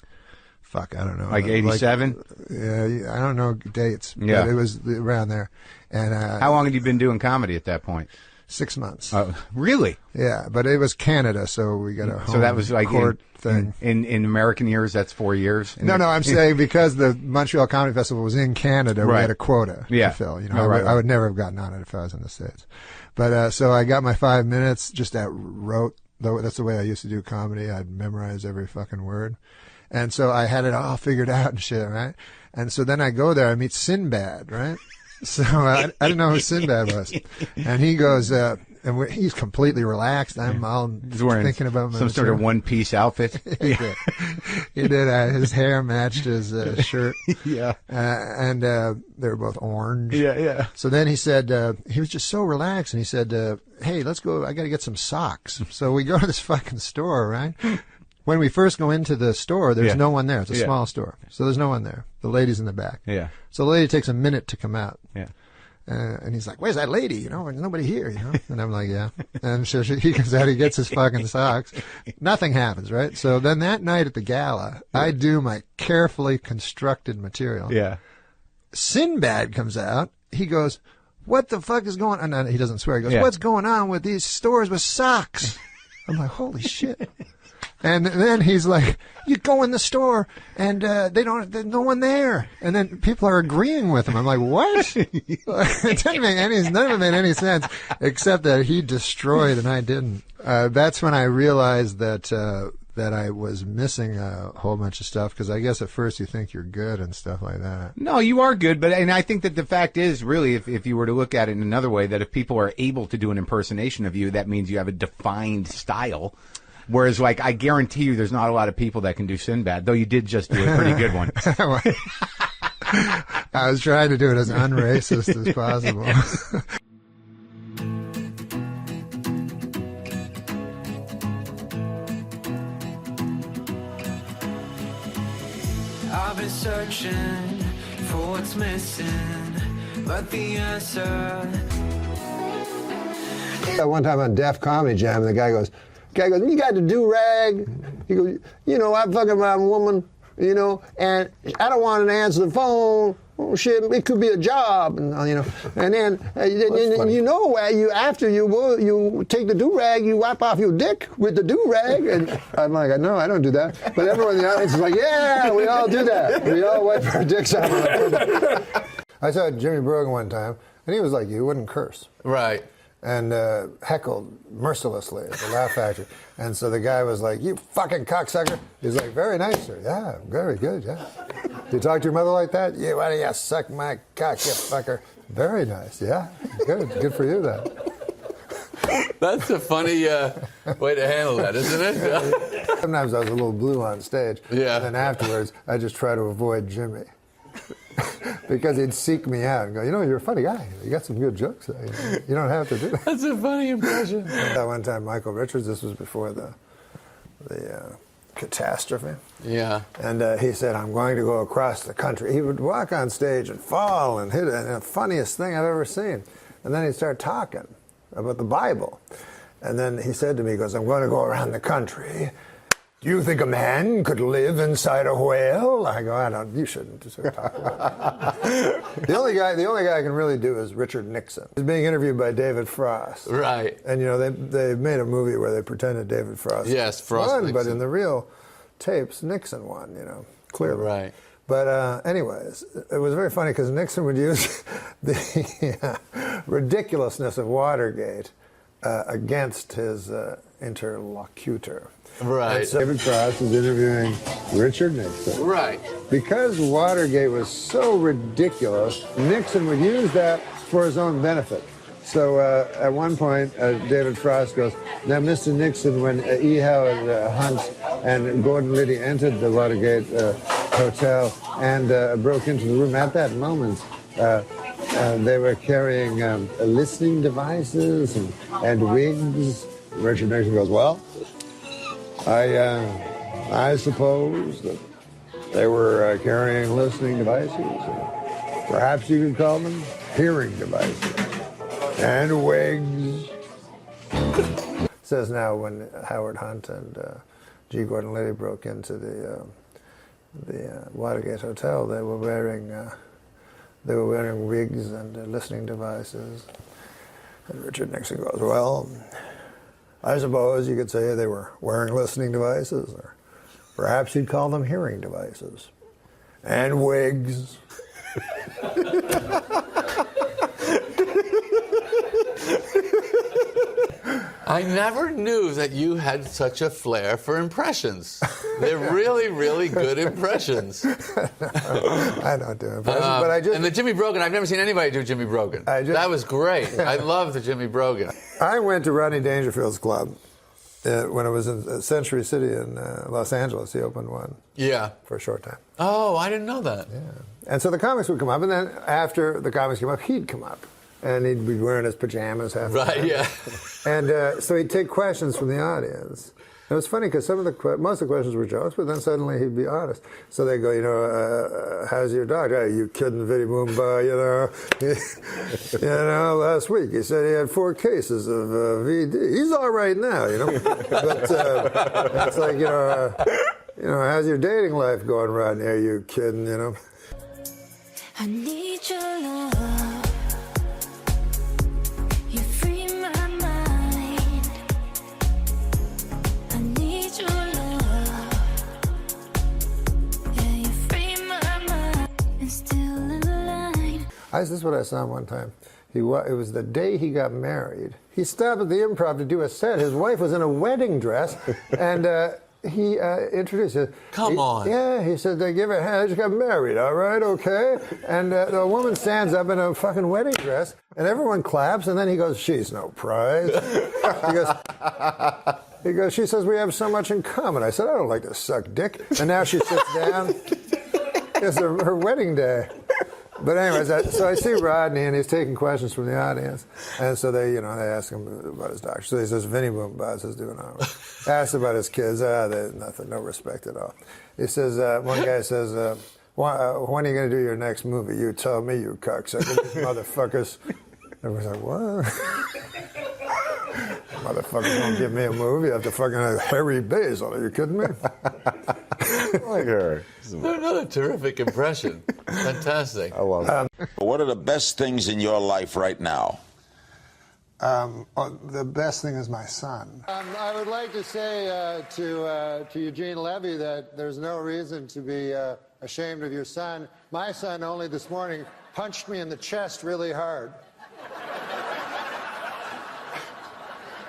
Fuck, I don't know. Like 87? Yeah, I don't know dates. Yeah. But it was around there. And How long had you been doing comedy at that point? 6 months. Oh, really? Yeah, but it was Canada, so we got a home So that was like court thing. In American years, that's 4 years? No, I'm saying because the Montreal Comedy Festival was in Canada, we Right. had a quota Yeah. to fill. Oh, right, I would never have gotten on it if I was in the States. But so I got my 5 minutes, just wrote. That's the way I used to do comedy. I'd memorize every fucking word. And so I had it all figured out and shit, right? And so then I go there, I meet Sinbad, right? So I didn't know who Sinbad was. And he goes, he's completely relaxed. I'm all He's wearing thinking about some sort of one-piece outfit. He did. He did. His hair matched his shirt. Yeah. And they were both orange. Yeah. So then he said, he was just so relaxed, and he said, hey, let's go. I got to get some socks. So we go to this fucking store, right? When we first go into the store, there's no one there. It's a small store. So there's no one there. The lady's in the back. Yeah. So the lady takes a minute to come out. Yeah. And he's like, where's that lady? There's nobody here, And I'm like, yeah. And so he comes out, he gets his fucking socks. Nothing happens, right? So then that night at the gala, I do my carefully constructed material. Yeah. Sinbad comes out. He goes, what the fuck is going on? No, he doesn't swear. He goes, Yeah. what's going on with these stores with socks? I'm like, holy shit. And then he's like, you go in the store and there's no one there. And then people are agreeing with him. I'm like, what? It didn't make none of it made any sense except that he destroyed and I didn't. That's when I realized that I was missing a whole bunch of stuff, because I guess at first you think you're good and stuff like that. No, you are good, and I think that the fact is, really, if you were to look at it in another way, that if people are able to do an impersonation of you, that means you have a defined style. Whereas, like, I guarantee you there's not a lot of people that can do Sinbad, though you did just do a pretty good one. I was trying to do it as unracist as possible. I've been searching for what's missing, but the answer. One time on Def Comedy Jam, the guy goes, you got the do-rag? He goes, you know, I'm fucking my woman, you know, and I don't want to answer the phone. Oh shit! It could be a job, and you know. And then, you know, after you go, you take the do rag, you wipe off your dick with the do rag, and I'm like, no, I don't do that. But everyone in the audience is like, yeah, we all do that. We all wipe our dicks off. I saw Jimmy Brogan one time, and he was like, you wouldn't curse, right? And heckled mercilessly at the Laugh Factory. And so the guy was like, you fucking cocksucker. He's like, very nice, sir. Yeah, very good, yeah. You talk to your mother like that? Yeah, why do you suck my cock, you fucker? Very nice, yeah. Good for you, then. That's a funny way to handle that, isn't it? Sometimes I was a little blue on stage. Yeah. And then afterwards, I just try to avoid Jimmy. Because he'd seek me out and go, you know, you're a funny guy. You got some good jokes. You don't have to do that. That's a funny impression. One time, Michael Richards, this was before the catastrophe. Yeah. And he said, I'm going to go across the country. He would walk on stage and fall and hit it. And the funniest thing I've ever seen. And then he'd start talking about the Bible. And then he said to me, he goes, I'm going to go around the country. Do you think a man could live inside a whale? I go, I don't. You shouldn't. The only guy I can really do is Richard Nixon. He's being interviewed by David Frost. Right. And you know they made a movie where they pretended David Frost. Yes, Frost won, Nixon. But in the real tapes, Nixon won. You know, clearly. Right. But anyways, it was very funny because Nixon would use the ridiculousness of Watergate against his interlocutor. Right. And so David Frost is interviewing Richard Nixon. Right. Because Watergate was so ridiculous, Nixon would use that for his own benefit. So at one point, David Frost goes, now, Mr. Nixon, when E. Howard Hunt and Gordon Liddy entered the Watergate hotel and broke into the room, at that moment, they were carrying listening devices and wigs. Richard Nixon goes, well, I suppose that they were carrying listening devices. Perhaps you could call them hearing devices. And wigs. Says now when Howard Hunt and G. Gordon Liddy broke into the Watergate Hotel, they were wearing wigs and listening devices. And Richard Nixon goes, well, I suppose you could say they were wearing listening devices, or perhaps you'd call them hearing devices. And wigs. I never knew that you had such a flair for impressions. They're really, really good impressions. I don't do impressions, but I just... And the Jimmy Brogan, I've never seen anybody do Jimmy Brogan. That was great. I love the Jimmy Brogan. I went to Rodney Dangerfield's club when I was in Century City in Los Angeles. He opened one. Yeah. For a short time. Oh, I didn't know that. Yeah. And so the comics would come up, and then after the comics came up, he'd come up. And he'd be wearing his pajamas half the time. Right, yeah. And so he'd take questions from the audience. It was funny because most of the questions were jokes, but then suddenly he'd be honest. So they go, you know, how's your dog? Oh, you kidding, Vinny Moomba, you know. You know, last week he said he had 4 cases of VD. He's all right now, you know. But it's like, you know, how's your dating life going, Rodney? Are you kidding, you know? I need your love. You free my mind. I need your love. Yeah, you free my mind. And still in line. This is what I saw one time. It was the day he got married. He stopped at the Improv to do a set. His wife was in a wedding dress, and he introduced her. Come on. Yeah, he said, they give her a hand. I just got married, all right, okay? And the woman stands up in a fucking wedding dress, and everyone claps, and then he goes, she's no prize. He goes, she says, we have so much in common. I said, I don't like to suck dick. And now she sits down. It's her wedding day. But anyways, so I see Rodney, and he's taking questions from the audience. And so they ask him about his doctor. So he says, Vinny Moomba is doing all right. Asked about his kids. Nothing, no respect at all. He says, one guy says, when are you going to do your next movie? You tell me, you cocksucker. These motherfuckers. Everyone's like, what? Motherfuckers won't give me a movie after fucking Harry Basil. Are you kidding me? Like her. Another terrific impression. Fantastic. I love it. What are the best things in your life right now? The best thing is my son. I would like to say to Eugene Levy that there's no reason to be ashamed of your son. My son only this morning punched me in the chest really hard.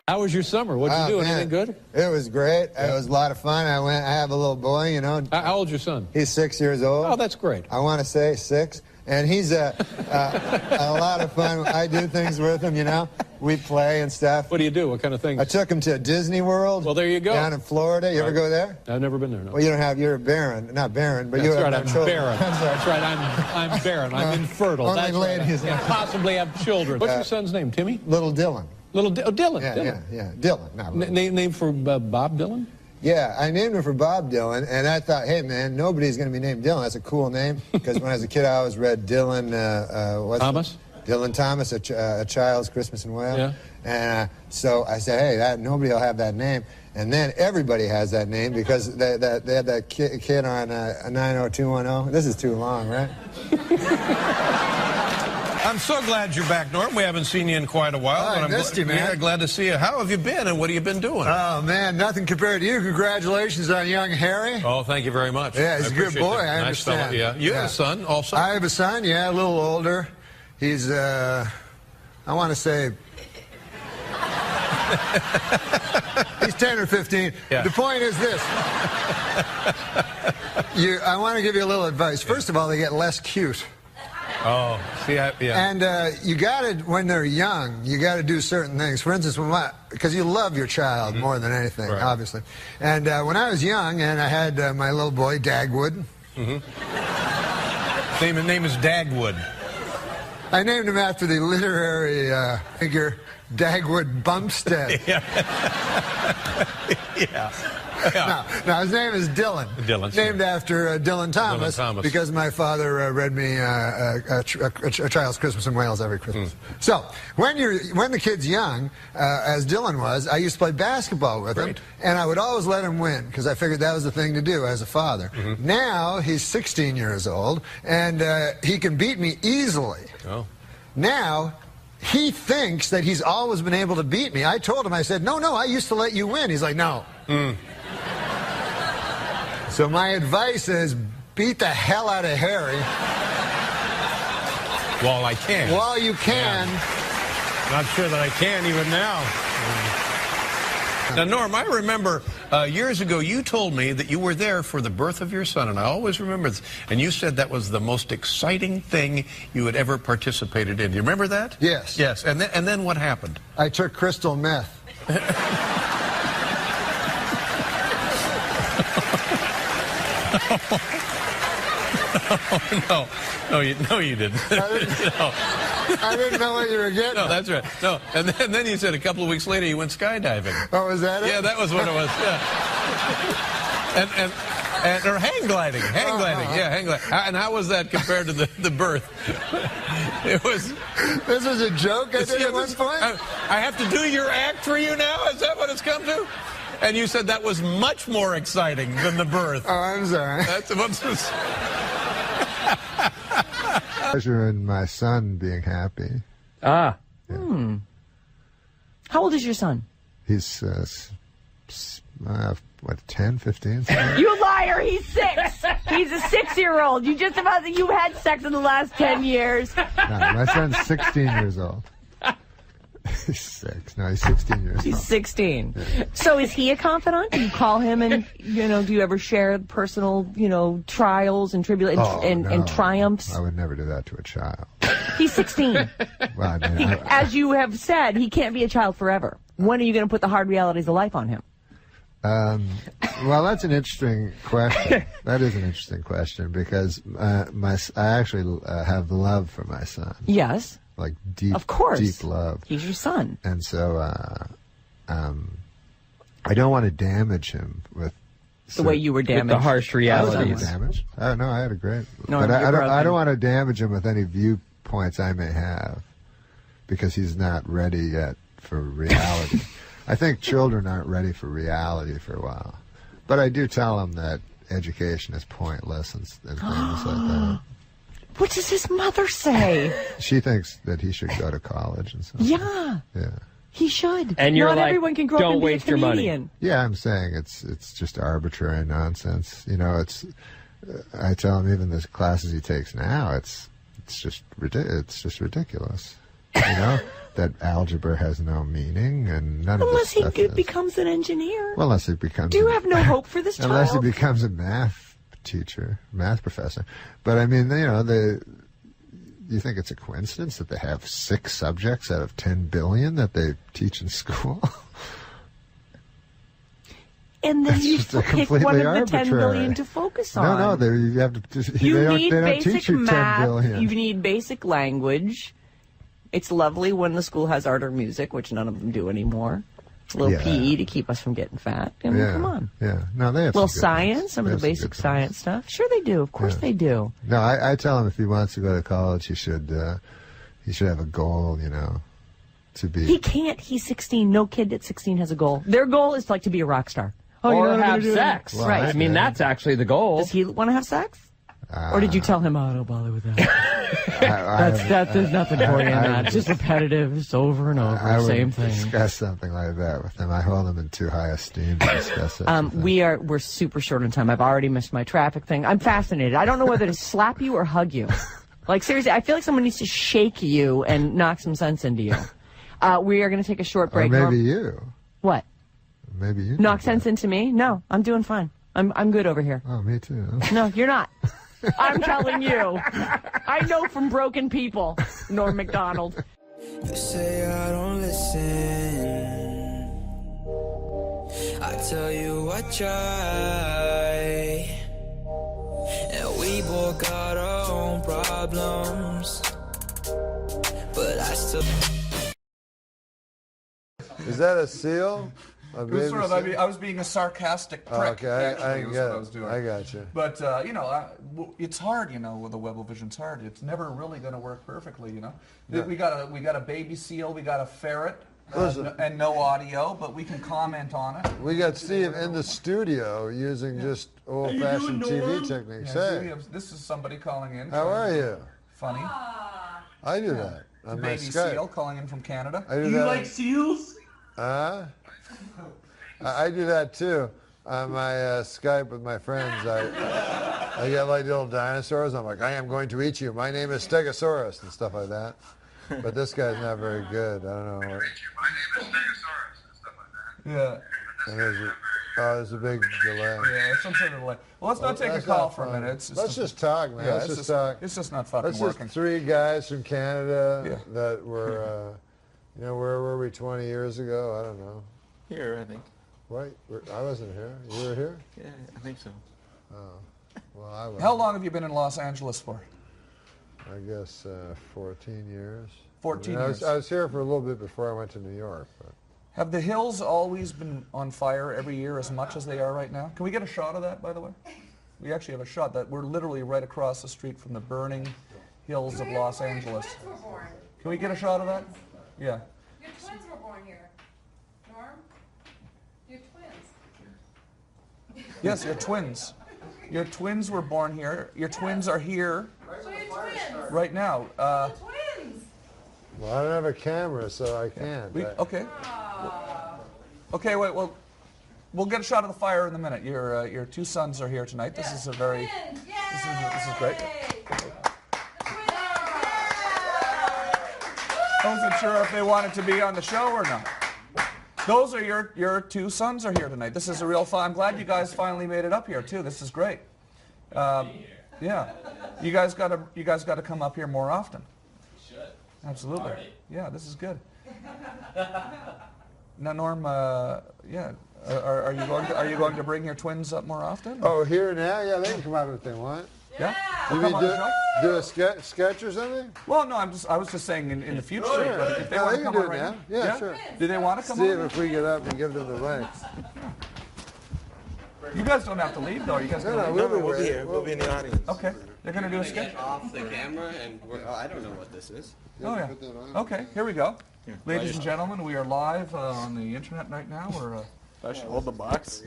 How was your summer? What'd you do? Man, Anything good? It was great. It was a lot of fun. I have a little boy, you know. How old's your son? He's 6 years old. Oh, that's great. I want to say 6. And he's a lot of fun. I do things with him, you know. We play and stuff. What do you do? What kind of things? I took him to Disney World. Well, there you go. Down in Florida. You ever go there? I've never been there, no. Well, you don't have, you're barren. Not barren, but That's you right, have I'm children. barren. I'm sorry. That's right, I'm barren. I'm infertile. Only That's ladies. right. I can't possibly have children. What's your son's name, Timmy? Little Dylan. Dylan. Yeah, Dylan. yeah. Dylan. Not really. Name for Bob Dylan? Yeah, I named him for Bob Dylan, and I thought, hey, man, nobody's going to be named Dylan. That's a cool name, because when I was a kid, I always read Dylan... Thomas? Dylan Thomas, a Child's Christmas in Wales. Yeah. And so I said, hey, nobody will have that name. And then everybody has that name, because they had that kid on 90210. This is too long, right? I'm so glad you're back, Norm. We haven't seen you in quite a while. I but I'm missed you, man. Yeah, glad to see you. How have you been, and what have you been doing? Oh, man, nothing compared to you. Congratulations on young Harry. Oh, thank you very much. Yeah, he's a good boy, I Nice fellow, understand. yeah. You have a son also? I have a son, yeah, a little older. He's, I want to say... he's 10 or 15. Yeah. The point is this. I want to give you a little advice. First of all, they get less cute. Oh, see, yeah. And you got to, when they're young, you got to do certain things. For instance, because you love your child more than anything, obviously. And when I was young, and I had my little boy, Dagwood. Name is Dagwood. I named him after the literary figure Dagwood Bumstead. Yeah. No, his name is Dylan. Dylan. Named after Dylan Thomas, because my father read me a Child's Christmas in Wales every Christmas. So when the kid's young, as Dylan was, I used to play basketball with him, and I would always let him win because I figured that was the thing to do as a father. Now he's 16 years old, and he can beat me easily. Oh. Now he thinks that he's always been able to beat me. I told him, I said, no, I used to let you win. He's like, no. So my advice is beat the hell out of Harry. While I can. While you can. Yeah. Not sure that I can even now. Now, Norm, I remember years ago you told me that you were there for the birth of your son, and I always remember this. And you said that was the most exciting thing you had ever participated in. Do you remember that? Yes. Yes. And then what happened? I took crystal meth. No, you didn't. I didn't know what you were getting. No, that's right. No, and then you said a couple of weeks later you went skydiving. Oh, was that it? Yeah, that was what it was. Yeah. Or hang gliding. Yeah, hang gliding. And how was that compared to the birth? It was. This was a joke I did at one point? I have to do your act for you now? Is that what it's come to? And you said that was much more exciting than the birth. Oh, I'm sorry. That's what's pleasure in my son being happy. Ah. Yeah. How old is your son? He's, 10, 15? You liar! He's 6. He's a 6-year-old. You just about you had sex in the last 10 years. No, my son's 16 years old. He's 6. No, he's 16 years old. He's 16. Yeah. So is he a confidant? Do you call him and, do you ever share personal, trials and tribulations and triumphs? I would never do that to a child. He's 16. Well, I mean, as you have said, he can't be a child forever. When are you going to put the hard realities of life on him? Well, that's an interesting question. That is an interesting question because I actually have love for my son. Yes. Like deep, of course. Deep love. He's your son. And so I don't want to damage him with The way you were damaged. With the harsh realities. Damaged? No, I had a great. No, but you're I broken. don't want to damage him with any viewpoints I may have, because he's not ready yet for reality. I think children aren't ready for reality for a while. But I do tell them that education is pointless and things like that. What does his mother say? She thinks that he should go to college and stuff. Yeah. Yeah. He should. And you're Not like, everyone can grow don't up and be waste a your money. comedian. Yeah, I'm saying it's just arbitrary nonsense. You know, it's. I tell him even the classes he takes now, it's just ridiculous. You know, that algebra has no meaning and none Unless of this he stuff becomes an engineer. Well, unless he becomes. Do you have no hope for this Unless child? he becomes a math teacher, math professor. But I mean, you know, you think it's a coincidence that they have 6 subjects out of 10 billion that they teach in school? And then It's you just pick completely one of the 10 arbitrary. billion to focus on. No, you have to. You they need don't basic teach you 10 math. billion. You need basic language. It's lovely when the school has art or music, which none of them do anymore. A little Yeah. PE to keep us from getting fat. I mean, come on. Yeah, no, they have A little some good science, ones. some They of the have some basic good science stuff. Sure they do. Of course they do. No, I tell him if he wants to go to college, he should have a goal, you know, to be. He can't. He's 16. No kid at 16 has a goal. Their goal is like to be a rock star. Oh, you know Or what I'm have gonna do? sex. Well, Right. I mean, that's actually the goal. Does he want to have sex? Or did you tell him, oh, don't bother with that? There's nothing for you in that. It's just repetitive. It's over and over. I would Same thing. discuss something like that with him. I hold him in too high esteem to discuss it. We're super short on time. I've already missed my traffic thing. I'm fascinated. I don't know whether to slap you or hug you. Like, seriously, I feel like someone needs to shake you and knock some sense into you. We are going to take a short break. Or maybe you. What? Maybe you. Knock sense into me? No, I'm doing fine. I'm good over here. Oh, me too. No, you're not. I'm telling you. I know from broken people, Norm Macdonald. You say I don't listen. I tell you I try. And we both got our own problems. But I still. Is that a seal? It was sort of, I was being a sarcastic prick. Okay, actually, I was get what it. I was doing. I got you. But, you know, it's hard, you know, with the Webble-Vision's hard. It's never really going to work perfectly, you know. Yeah. We got a baby seal, we got a ferret, Listen. and no audio, but we can comment on it. We got Steve in the studio using just old-fashioned TV techniques. Yeah, Hey, this is somebody calling in. how are you? Funny. I do that on my Baby Skype. seal calling in from Canada. I do that. seals? I do that too on my Skype with my friends. I get like little dinosaurs. I'm like, I am going to eat you. My name is Stegosaurus and stuff like that. But this guy's not very good. I don't know. My name is Stegosaurus and stuff like that. Yeah. And there's a big delay. Yeah, some sort of delay. Well, let's not take a that's call not for a fun. minute. Let's just talk, man. Yeah, Let's just talk. It's just not fucking Let's just working. 3 guys from Canada that were, you know, where were we 20 years ago? I don't know. Here, I think. What? I wasn't here. You were here? Yeah, I think so. Oh. Well, I was. How long have you been in Los Angeles for? I guess 14 years. 14 I years. I was here for a little bit before I went to New York. But. Have the hills always been on fire every year as much as they are right now? Can we get a shot of that, by the way? We actually have a shot that we're literally right across the street from the burning hills of Los Angeles. Can we get a shot of that? Yeah. Your twins were born here. Norm? Your twins. Yes, your twins. Your twins were born here. Your twins are here right now. Well, I don't have a camera, so I can't. Okay. Okay, wait. Well, we'll get a shot of the fire in a minute. Your 2 sons are here tonight. This is a very. This is great. I wasn't sure if they wanted to be on the show or not. Those are your 2 sons are here tonight. This is a real fun. I'm glad you guys finally made it up here too. This is great. Yeah, you guys got to come up here more often. Should. Absolutely. Already. Yeah, this is good. Now, Norm, yeah, are you going to bring your twins up more often? Oh, here now? Yeah, they can come out if they want. Yeah. You They'll mean come on the show? do a sketch or something? Well, no, I was just saying in the future. Sure. But if they Yeah, want they to can come do on it right now. Yeah, sure. Do they want to come Steve, on? if we get up and give them the link. You guys don't have to leave, though. You guys No, gonna no, leave? we'll be here. We'll be in the audience. Okay. They're going to do a We're sketch? off the camera, and I don't know what this is. Oh, yeah. Okay, here we go. Ladies and gentlemen, we are live on the internet right now. We're I should hold the box.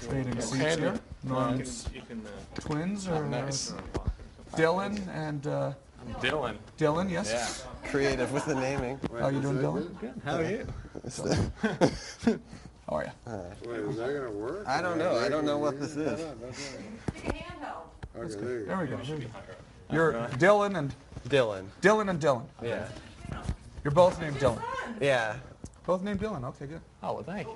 trading seats here. Norm's twins are Dylan and... Dylan. Dylan, yes. Yeah. Creative with the naming. How you doing, Dylan? Good. How are you? How are you? Wait, is that going to work? I don't know. I don't know what this is. Okay, There we go. Here we go. You're Dylan and... Dylan. Dylan and Dylan. Yeah. You're both named Dylan. Yeah. Both named Dylan. Okay, good. Oh, well, thank you.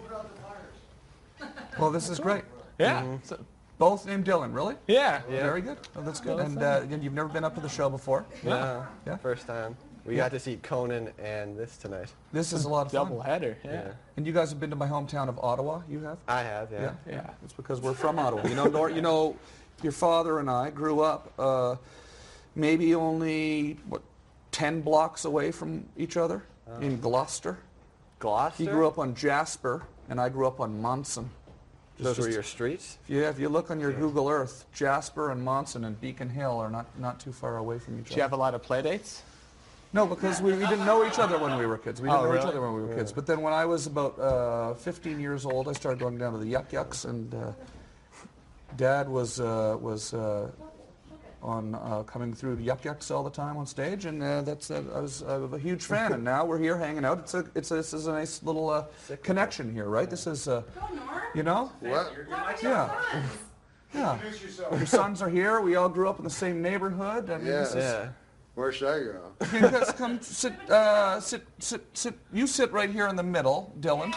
Well, this is great. Yeah. So, both named Dylan, really? Yeah. Very good. Oh, that's good. Both And named. again, you've never been up to the show before? No. Yeah. First time. We Yeah. got to see Conan and this tonight. This is a lot of fun. Double header. Yeah. And you guys have been to my hometown of Ottawa. You have? I have. Yeah. Yeah. It's because we're from Ottawa. You know, your father and I grew up maybe only 10 blocks away from each other in Gloucester. Gloucester. He grew up on Jasper, and I grew up on Monson. Those were your streets? If you look on your Google Earth, Jasper and Monson and Beacon Hill are not too far away from each other. Did you have a lot of play dates? No, because we didn't know each other when we were kids. We didn't know each really? other when we were kids. But then when I was about 15 years old, I started going down to the Yuck Yucks, and Dad was on coming through the Yuck Yucks all the time on stage, and I was a huge fan. And now we're here hanging out. This is a nice little connection here, right? This is, you know? What? Yeah. Yeah. Your sons are here. We all grew up in the same neighborhood. I mean, Yeah. this is, Where should I go? you guys come sit. You sit right here in the middle, Dylan.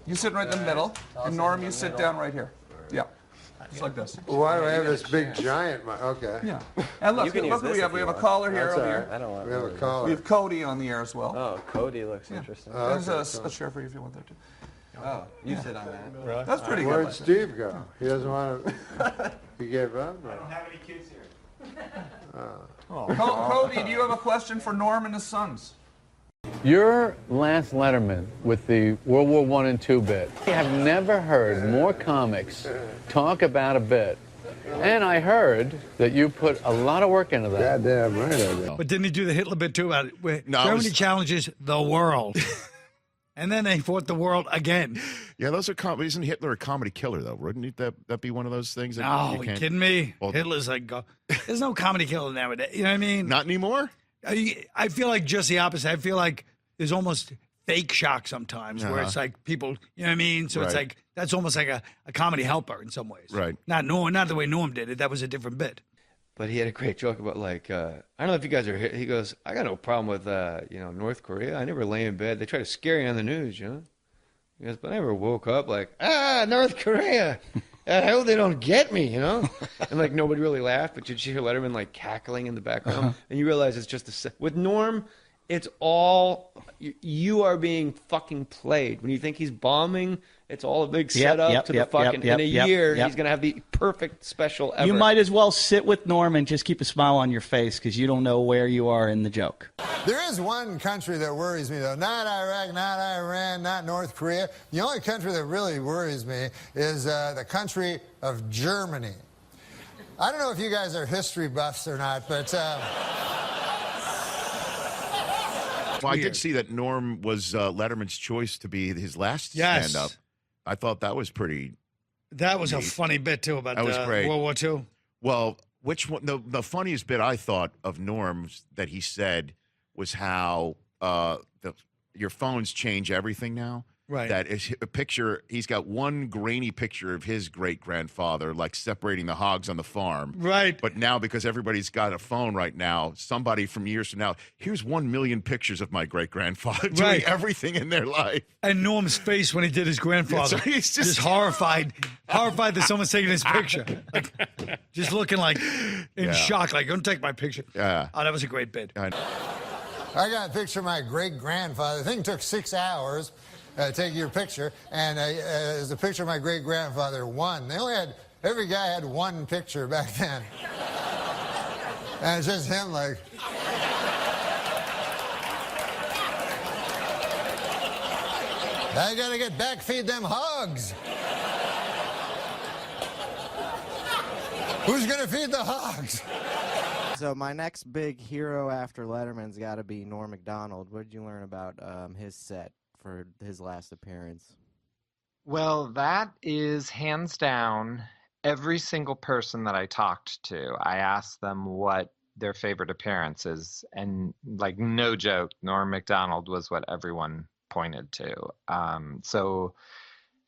You sit right in the middle, and Norm, you sit down right here. Yeah, just like this. Why do I have this big giant mic? Okay. Yeah. And look, look, we have a caller here over here. I don't want. We have a caller. We have Cody on the air as well. Oh, Cody looks interesting. Oh, There's okay, a chair for you if you want there too. Oh, you sit on that. Really? That's pretty good. Where'd Steve go? He doesn't want to. He gave up? I don't have any kids here. Cody, do you have a question for Norm and his sons? Your last Letterman with the World War I and II bit. I have never heard more comics talk about a bit. And I heard that you put a lot of work into that. Goddamn right I did. But didn't he do the Hitler bit too? About it? Where No, it Germany was- challenges the world. And then they fought the world again. Yeah, those are isn't Hitler a comedy killer though? Wouldn't that be one of those things? That No, you you can't- kidding me? Well- Hitler's like, there's no comedy killer nowadays. You know what I mean? Not anymore. I feel like just the opposite. I feel like there's almost fake shock sometimes where it's like people, you know what I mean? So it's Right. like, that's almost like a comedy helper in some ways. Right. Not the way Norm did it. That was a different bit. But he had a great joke about like I don't know if you guys are here. He goes, I got no problem with North Korea. I never lay in bed. They try to scare you on the news, you know. He goes, but I never woke up like North Korea. I hope they don't get me, you know. And like nobody really laughed, but did you hear Letterman like cackling in the background? And you realize it's just with Norm. It's all you are being fucking played. When you think he's bombing, it's all a big setup to the fucking. In a year, he's gonna have the perfect special ever. You might as well sit with Norm and just keep a smile on your face because you don't know where you are in the joke. There is one country that worries me, though. Not Iraq, not Iran, not North Korea. The only country that really worries me is the country of Germany. I don't know if you guys are history buffs or not, but... Well, I did see that Norm was Letterman's choice to be his last Yes. stand-up. I thought that was pretty. That was a neat. funny bit too about That was great. World War II. Well, which one? The funniest bit I thought of Norm's that he said was how your phones change everything now. Right. That is a picture. He's got one grainy picture of his great grandfather, like separating the hogs on the farm. Right. But now, because everybody's got a phone right now, somebody from years from now, here's 1 million pictures of my great grandfather doing Right. everything in their life. And Norm's face when he did his grandfather. Yeah, so he's just horrified that someone's taking his picture. Like, just looking like in Yeah. shock, like, don't take my picture. Yeah. Oh, that was a great bit. I got a picture of my great-grandfather. The thing took 6 hours. Take your picture, and there's a picture of my great-grandfather, one. They only had, every guy had one picture back then. And it's just him like... I gotta get back, feed them hogs. Who's going to feed the hogs? So my next big hero after Letterman's got to be Norm Macdonald. What did you learn about his set for his last appearance? Well, that is hands down every single person that I talked to. I asked them what their favorite appearance is, and like no joke, Norm Macdonald was what everyone pointed to.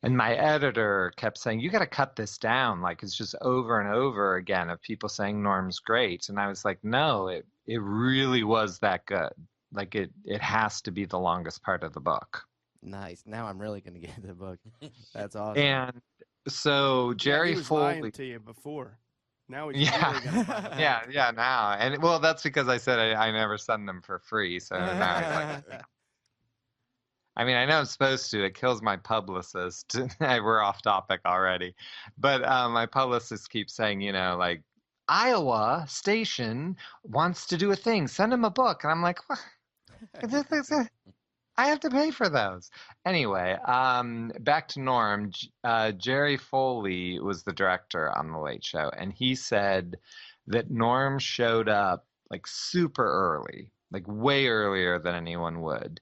And my editor kept saying, you got to cut this down. Like, it's just over and over again of people saying Norm's great. And I was like, no, it really was that good. Like, it has to be the longest part of the book. Nice. Now I'm really going to get the book. That's awesome. And so Jerry he was Foley lying to you before. Now he's really going to yeah, now. And well, that's because I said I never send them for free. So now it's like, I mean, I know I'm supposed to. It kills my publicist. We're off topic already. But my publicist keeps saying, you know, like, Iowa station wants to do a thing. Send him a book. And I'm like, what? I have to pay for those. Anyway, back to Norm. Jerry Foley was the director on The Late Show. And he said that Norm showed up like super early, like way earlier than anyone would.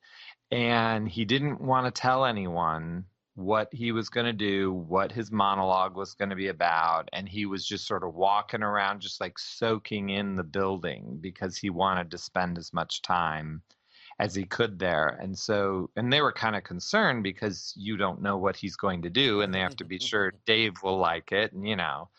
And he didn't want to tell anyone what he was going to do, what his monologue was going to be about. And he was just sort of walking around, just like soaking in the building because he wanted to spend as much time as he could there. And so, and they were kind of concerned because you don't know what he's going to do and they have to be sure Dave will like it, and you know.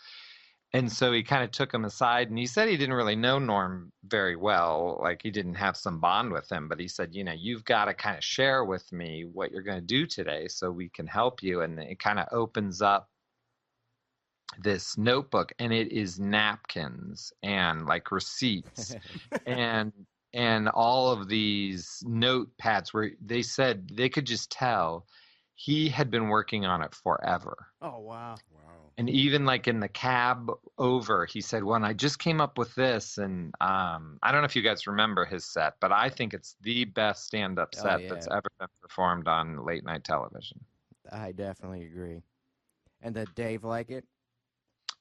And so he kind of took him aside, and he said he didn't really know Norm very well. Like, he didn't have some bond with him, but he said, you know, you've got to kind of share with me what you're going to do today so we can help you. And it kind of opens up this notebook, and it is napkins and like receipts and all of these notepads where they said they could just tell he had been working on it forever. Oh, wow. And even like in the cab over, he said, well, I just came up with this. And I don't know if you guys remember his set, but I think it's the best stand-up set that's ever been performed on late night television. I definitely agree. And did Dave like it?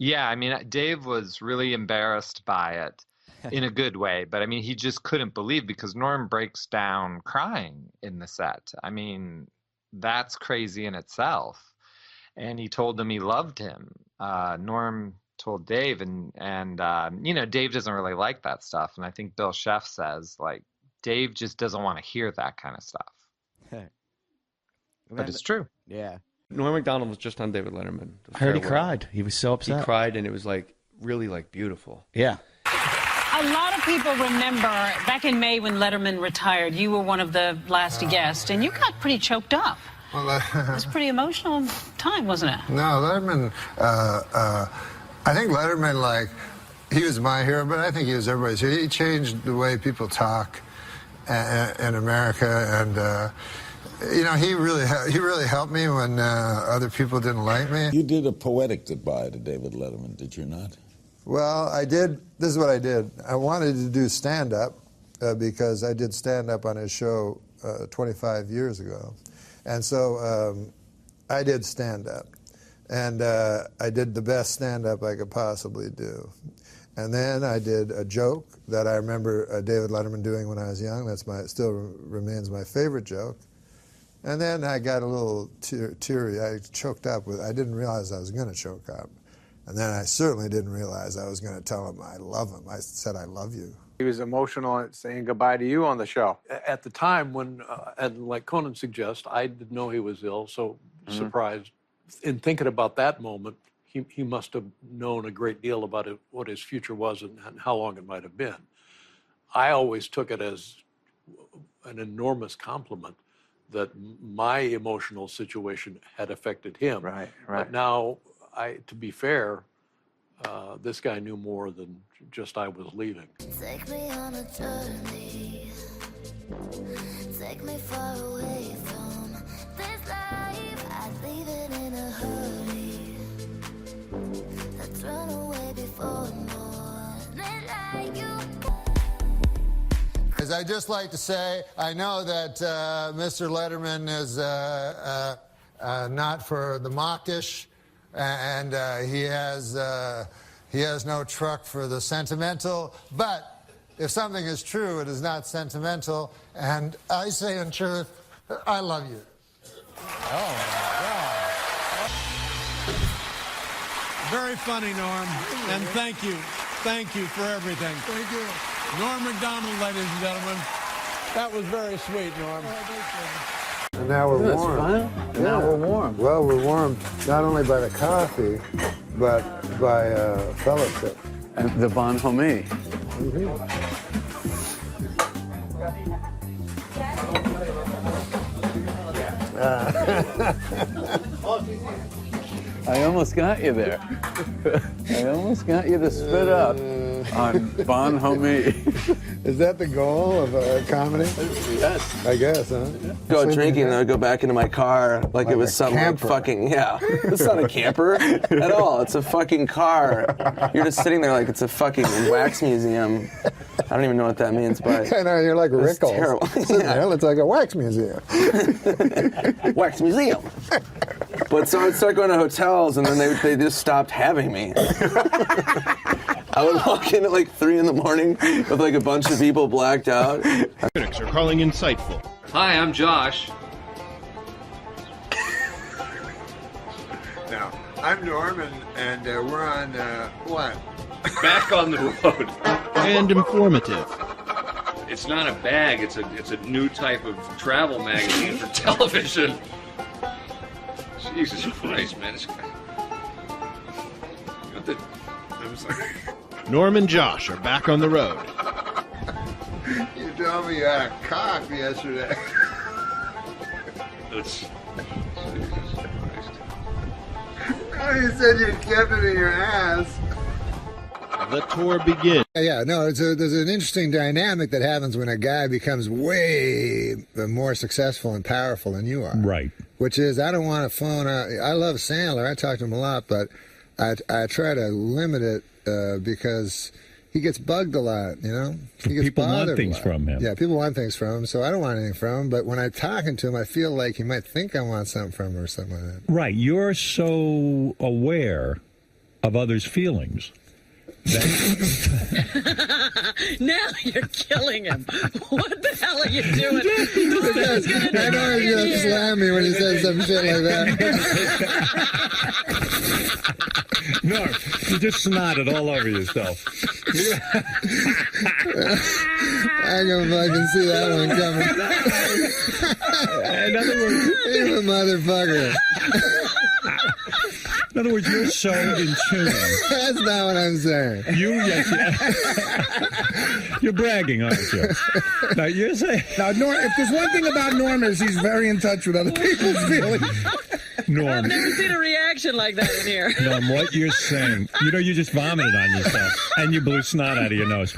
Yeah, I mean, Dave was really embarrassed by it in a good way. But I mean, he just couldn't believe, because Norm breaks down crying in the set. I mean, that's crazy in itself. And he told him he loved him. Norm told Dave, and you know, Dave doesn't really like that stuff. And I think Bill Sheff says, like, Dave just doesn't want to hear that kind of stuff. But it's true. Yeah. Norm Macdonald was just on David Letterman. I heard he cried. He was so upset. He cried, and it was like really like beautiful. Yeah. A lot of people remember back in May when Letterman retired, you were one of the last guests, and you got pretty choked up. Well, it was a pretty emotional time, wasn't it? No, Letterman, I think Letterman, like, he was my hero, but I think he was everybody's hero. He changed the way people talk in America, and, you know, he really helped me when other people didn't like me. You did a poetic goodbye to David Letterman, did you not? Well, I did. This is what I did. I wanted to do stand-up because I did stand-up on his show 25 years ago. And so I did stand-up, and I did the best stand-up I could possibly do. And then I did a joke that I remember David Letterman doing when I was young. Still remains my favorite joke. And then I got a little teary. I choked up. I didn't realize I was going to choke up. And then I certainly didn't realize I was going to tell him I love him. I said, I love you. He was emotional at saying goodbye to you on the show. At the time when, and like Conan suggests, I didn't know he was ill, so surprised. In thinking about that moment, he must have known a great deal about what his future was and how long it might have been. I always took it as an enormous compliment that my emotional situation had affected him. Right. But now, to be fair, this guy knew more than just I was leaving. Take me on a journey. Take me far away from this life. I'd leave it in a hurry. Let's run away before morning like you. As I just like to say, I know that Mr. Letterman is not for the mawkish, and he has He has no truck for the sentimental, but if something is true, it is not sentimental. And I say in truth, I love you. Oh, my God. Very funny, Norm. And thank you. Thank you for everything. Thank you. Norm Macdonald, ladies and gentlemen. That was very sweet, Norm. And now we're That's warm. fun. Now we're warm. Well, we're warmed not only by the coffee, but by fellowship. And the bon homie. I almost got you there. I almost got you to spit up on bon homie. Is that the goal of comedy? Yes. I guess, huh? Go drinking and I go back into my car like it was some like fucking, yeah. It's not a camper at all. It's a fucking car. You're just sitting there like it's a fucking wax museum. I don't even know what that means, but I know, you're like it's Rickles. terrible. There, it's like a wax museum. Wax museum. But so I'd start going to hotels and then they just stopped having me. I would walk in at like 3 in the morning with like a bunch of people blacked out. Critics are calling insightful. Hi, I'm Josh. Now, I'm Norman, and we're on, what? Back on the road. And informative. It's not a bag, it's a new type of travel magazine for television. Jesus Christ, man. I'm sorry. Norm and Josh are back on the road. You told me you had a cock yesterday. It's... Oh, you said you kept it in your ass. The tour begins. Yeah, no, there's an interesting dynamic that happens when a guy becomes way more successful and powerful than you are. Right. Which is, I don't want to phone out. I love Sandler. I talk to him a lot, but I try to limit it because he gets bugged a lot, you know? He gets People want bothered things a lot. from him. Yeah, people want things from him, so I don't want anything from him. But when I'm talking to him, I feel like he might think I want something from him or something like that. Right. You're so aware of others' feelings. Now you're killing him. What the hell are you doing? I know he's going to slam me when he says some shit like that. No, you just snotted all over yourself. I can fucking see that one coming. In other words, you a motherfucker. In other words, you're so in tune. That's not what I'm saying. Yes, you're bragging, aren't you? Now, you're saying... Now, Norm, if there's one thing about Norm is he's very in touch with other people's feelings. Norm. I've never seen a reaction like that in here. Norm, what you're saying, you just vomited on yourself, and you blew snot out of your nose.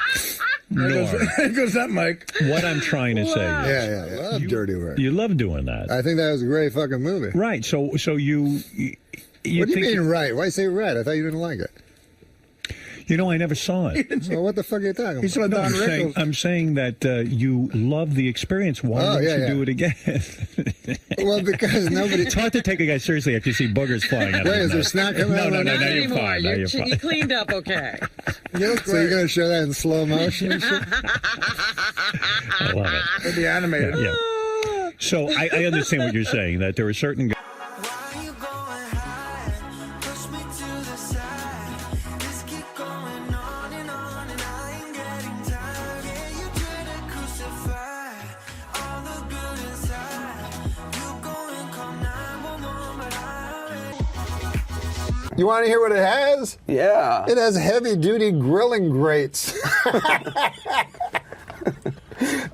Norm. There goes that mic. What I'm trying to say is... Yeah. I love dirty work. You love doing that. I think that was a great fucking movie. Right, so you what do you mean right? Why say right? I thought you didn't like it. You know, I never saw it. Well, what the fuck are you talking about? He saw Don Rickles. I'm saying that you love the experience. Why don't you do it again? Well, because nobody... It's hard to take a guy seriously after you see boogers flying out of Wait, his is there nose. snot coming out? No, Not you're anymore. fine. No, you're fine. You cleaned up okay. You look so you're going to show that in slow motion and shit? I love it. It'll be animated. Yeah. So I understand what you're saying, that there are certain guys... You want to hear what it has? Yeah. It has heavy-duty grilling grates.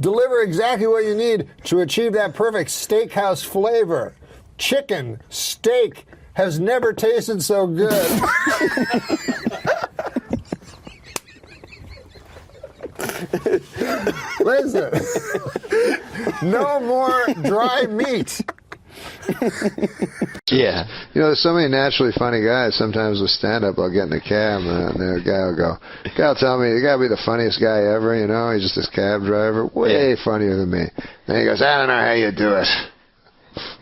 Deliver exactly what you need to achieve that perfect steakhouse flavor. Chicken, steak, has never tasted so good. Listen, no more dry meat. Yeah. You know, there's so many naturally funny guys. Sometimes with stand-up, I'll get in a cab, and the guy will go, guy will tell me, you got to be the funniest guy ever, you know? He's just this cab driver, way funnier than me. And he goes, I don't know how you do it.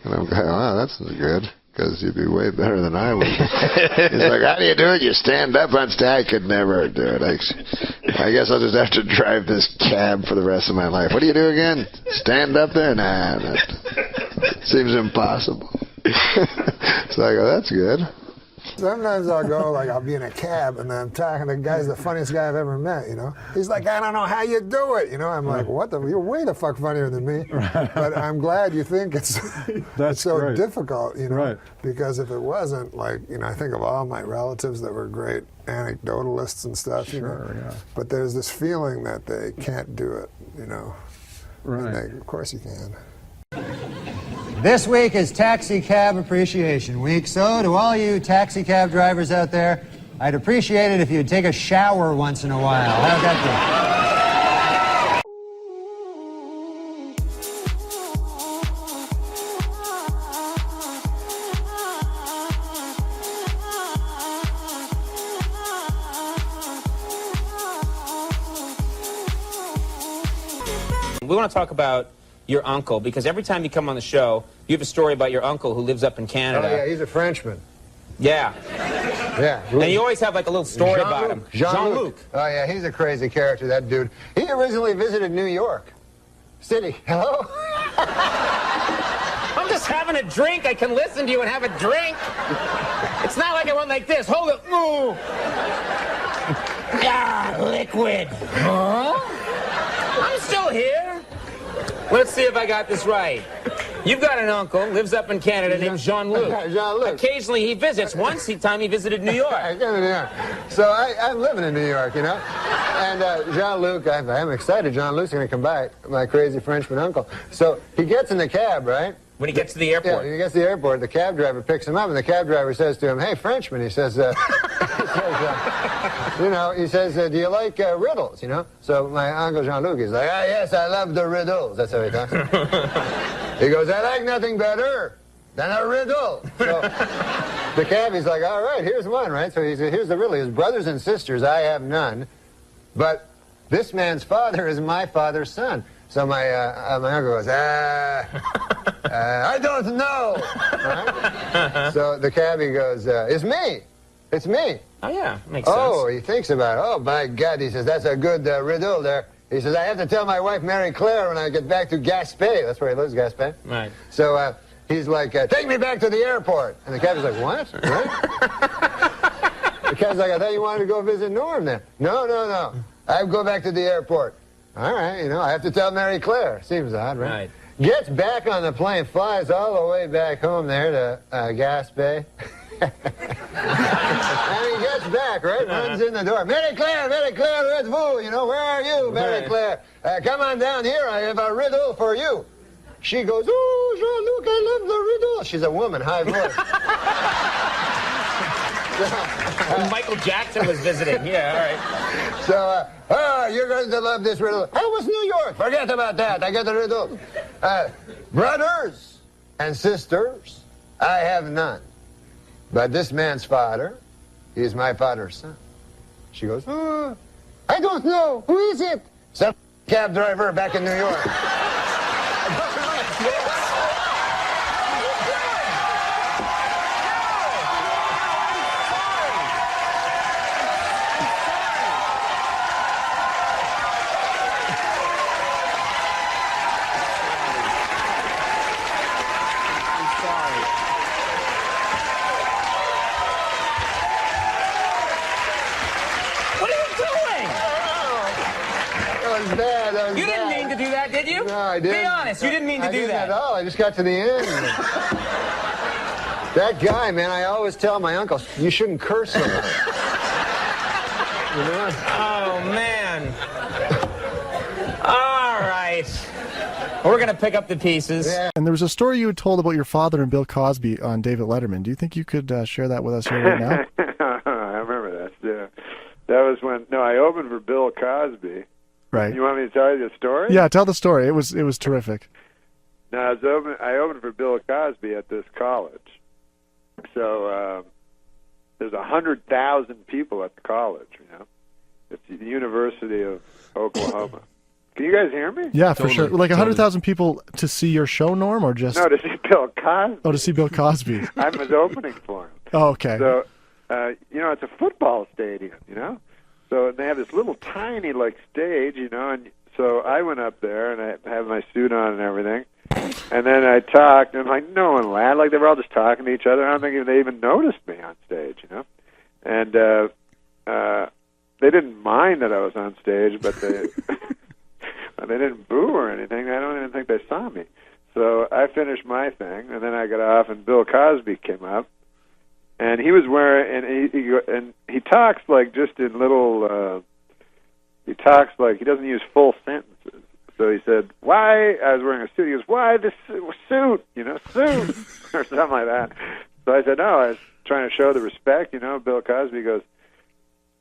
And I'm going, wow, that's good. because you'd be way better than I would. He's like, how do you do it? You stand up on stage? I could never do it. I guess I'll just have to drive this cab for the rest of my life. What do you do again? Stand up there? Nah, that seems impossible. So I go, that's good. Sometimes I'll go, like, I'll be in a cab, and I'm talking to the guy's the funniest guy I've ever met, you know? He's like, I don't know how you do it, you know? I'm like, what the? You're way the fuck funnier than me. But I'm glad you think it's so great. difficult, you know? Right. Because if it wasn't, like, you know, I think of all my relatives that were great anecdotalists and stuff, you know? Yeah. But there's this feeling that they can't do it, you know? Right. And of course you can. This week is Taxi Cab Appreciation Week, so to all you taxi cab drivers out there, I'd appreciate it if you'd take a shower once in a while. How'd that We want to talk about your uncle, because every time you come on the show, you have a story about your uncle who lives up in Canada. Oh, yeah, he's a Frenchman. Yeah. Yeah. And you always have like a little story about him. Jean-Luc. Oh, yeah, he's a crazy character, that dude. He originally visited New York City. Hello? I'm just having a drink. I can listen to you and have a drink. It's not like I went like this. Hold it. Ooh. Ah, liquid. Huh? I'm still here. Let's see if I got this right. You've got an uncle, lives up in Canada, named Jean-Luc. Jean-Luc. Occasionally he visits. Once time he visited New York. So I'm living in New York, you know? And Jean-Luc, I'm excited. Jean-Luc's going to come back, my crazy Frenchman uncle. So he gets in the cab, right? When he gets to the airport. Yeah, when he gets to the airport, the cab driver picks him up, and the cab driver says to him, hey, Frenchman, he says, do you like riddles, you know? So my uncle Jean-Luc, he's like, yes, I love the riddles. That's how he talks. He goes, I like nothing better than a riddle. So the cabbie's like, all right, here's one, right? So he said, here's the riddle. His brothers and sisters, I have none, but this man's father is my father's son. So my uncle goes, I don't know. Right? So the cabbie goes, it's me. It's me. Oh, yeah, makes sense. Oh, he thinks about it. Oh, my God, he says, that's a good riddle there. He says, I have to tell my wife, Mary Claire, when I get back to Gaspé. That's where he lives, Gaspé. Right. So he's like, take me back to the airport. And the cabbie's like, what? What? The cabbie's like, I thought you wanted to go visit Norm then. No. I go back to the airport. All right, you know, I have to tell Mary Claire. Seems odd, right? Right. Gets back on the plane, flies all the way back home there to Gaspé. And he gets back, right? Runs in the door. Mary Claire, where's vous? You know, where are you, Mary Claire? Come on down here. I have a riddle for you. She goes, oh, Jean-Luc, I love the riddle. She's a woman, high voice. Michael Jackson was visiting. Yeah, all right. So, you're going to love this riddle. How was New York? Forget about that. I got the riddle. Brothers and sisters, I have none. But this man's father is my father's son. She goes, I don't know. Who is it? Some cab driver back in New York. You didn't mean to do that, did you? No, I didn't. Be honest, you didn't mean to do that. I didn't at all. I just got to the end. That guy, man, I always tell my uncle, you shouldn't curse so much. You know? Oh, man. All right. We're going to pick up the pieces. Yeah. And there was a story you had told about your father and Bill Cosby on David Letterman. Do you think you could share that with us here right now? I remember that, yeah. That was when, I opened for Bill Cosby. Right. You want me to tell you the story? Yeah, tell the story. It was terrific. No, I opened for Bill Cosby at this college. So there's 100,000 people at the college, you know. It's the University of Oklahoma. Can you guys hear me? Yeah, for sure. Like 100,000 people to see your show, Norm, or just? No, to see Bill Cosby. Oh, to see Bill Cosby. I was opening for him. Oh, okay. So, it's a football stadium, So they have this little tiny, stage, and so I went up there, and I had my suit on and everything. And then I talked, and no one laughed. They were all just talking to each other. I don't think they even noticed me on stage, And they didn't mind that I was on stage, but they they didn't boo or anything. I don't even think they saw me. So I finished my thing, and then I got off, and Bill Cosby came up, and he was wearing, and he talks just in little. He talks he doesn't use full sentences. So he said, "Why?" I was wearing a suit. He goes, "Why this suit? Suit," or something like that. So I said, "No, I was trying to show the respect." Bill Cosby goes,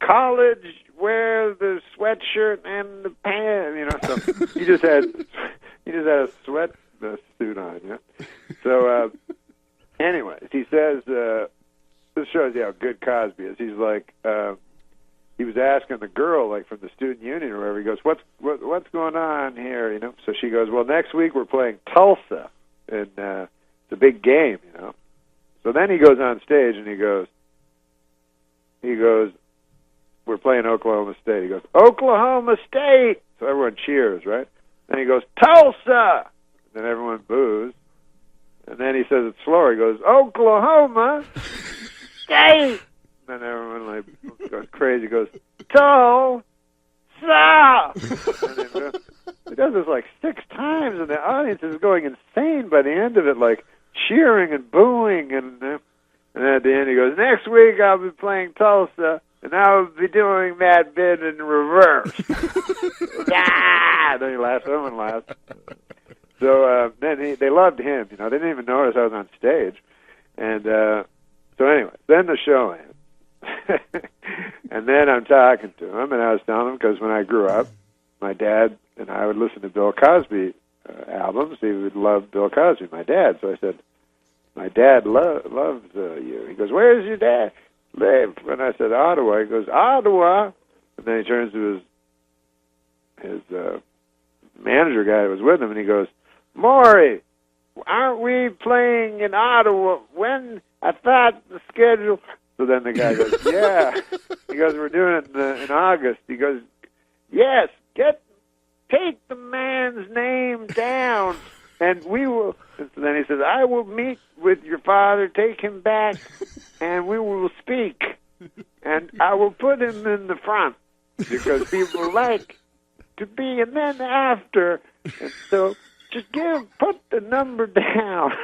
"College, wear the sweatshirt and the pants." So he just had a suit on. So, anyways, he says, this shows you how good Cosby is. He's he was asking the girl, from the student union or whatever. He goes, "What's going on here?" So she goes, "Well, next week we're playing Tulsa, and it's a big game." So then he goes on stage and he goes, "We're playing Oklahoma State." He goes, "Oklahoma State!" So everyone cheers, right? Then he goes, "Tulsa!" Then everyone boos. And then he says it slower. He goes, "Oklahoma State!" Then everyone goes crazy. He goes, "Tulsa!" And he does this 6 times, and the audience is going insane by the end of it, cheering and booing. And then at the end he goes, "Next week I'll be playing Tulsa, and I'll be doing that bit in reverse." Then he laughs. Everyone laughs. So then they loved him. They didn't even notice I was on stage. And so anyway, then the show ends. And then I'm talking to him, and I was telling him, because when I grew up, my dad and I would listen to Bill Cosby albums. He would love Bill Cosby, my dad. So I said, "My dad loves you." He goes, "Where's your dad live?" And I said, "Ottawa." He goes, "Ottawa." And then he turns to his manager guy that was with him, and he goes, "Maury, aren't we playing in Ottawa? When? I thought the schedule..." So then the guy goes, "Yeah." He goes, "We're doing it in August." He goes, "Yes, take the man's name down, and we will..." And so then he says, "I will meet with your father, take him back, and we will speak, and I will put him in the front, because people like to be, and then after, and so just put the number down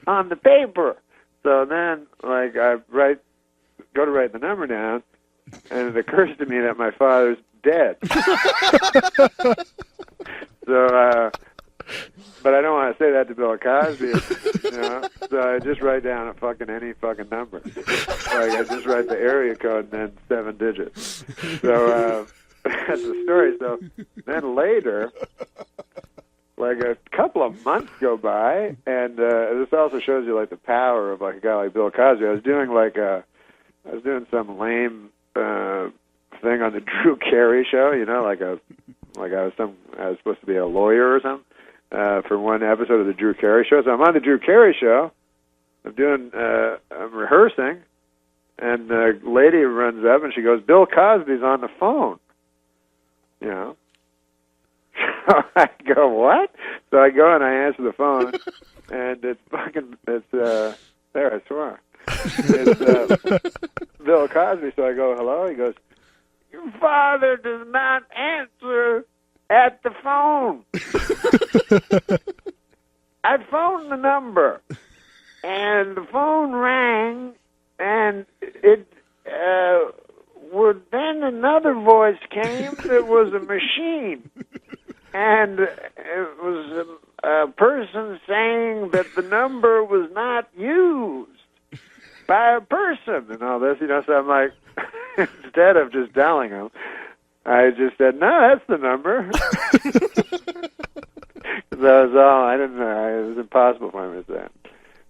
on the paper." So then, I go to write the number down, and it occurs to me that my father's dead. So, but I don't want to say that to Bill Cosby, So I just write down any fucking number. I just write the area code and then 7 digits. So that's the story. So then later, a couple of months go by, and this also shows you the power of a guy like Bill Cosby. I was doing some lame thing on the Drew Carey show, I was supposed to be a lawyer or something for one episode of the Drew Carey show. So I'm on the Drew Carey show. I'm rehearsing, and the lady runs up and she goes, "Bill Cosby's on the phone." So I go, "What?" So I go and I answer the phone, and it's there, I swear. It's Bill Cosby. So I go, "Hello?" He goes, "Your father does not answer at the phone." I phoned the number, and the phone rang, and it then another voice came that was a machine, and it was a person saying that the number was not used by a person and all this, so I'm like, instead of just telling him, I just said, "No, that's the number." That was all. I didn't know. It was impossible for me to say.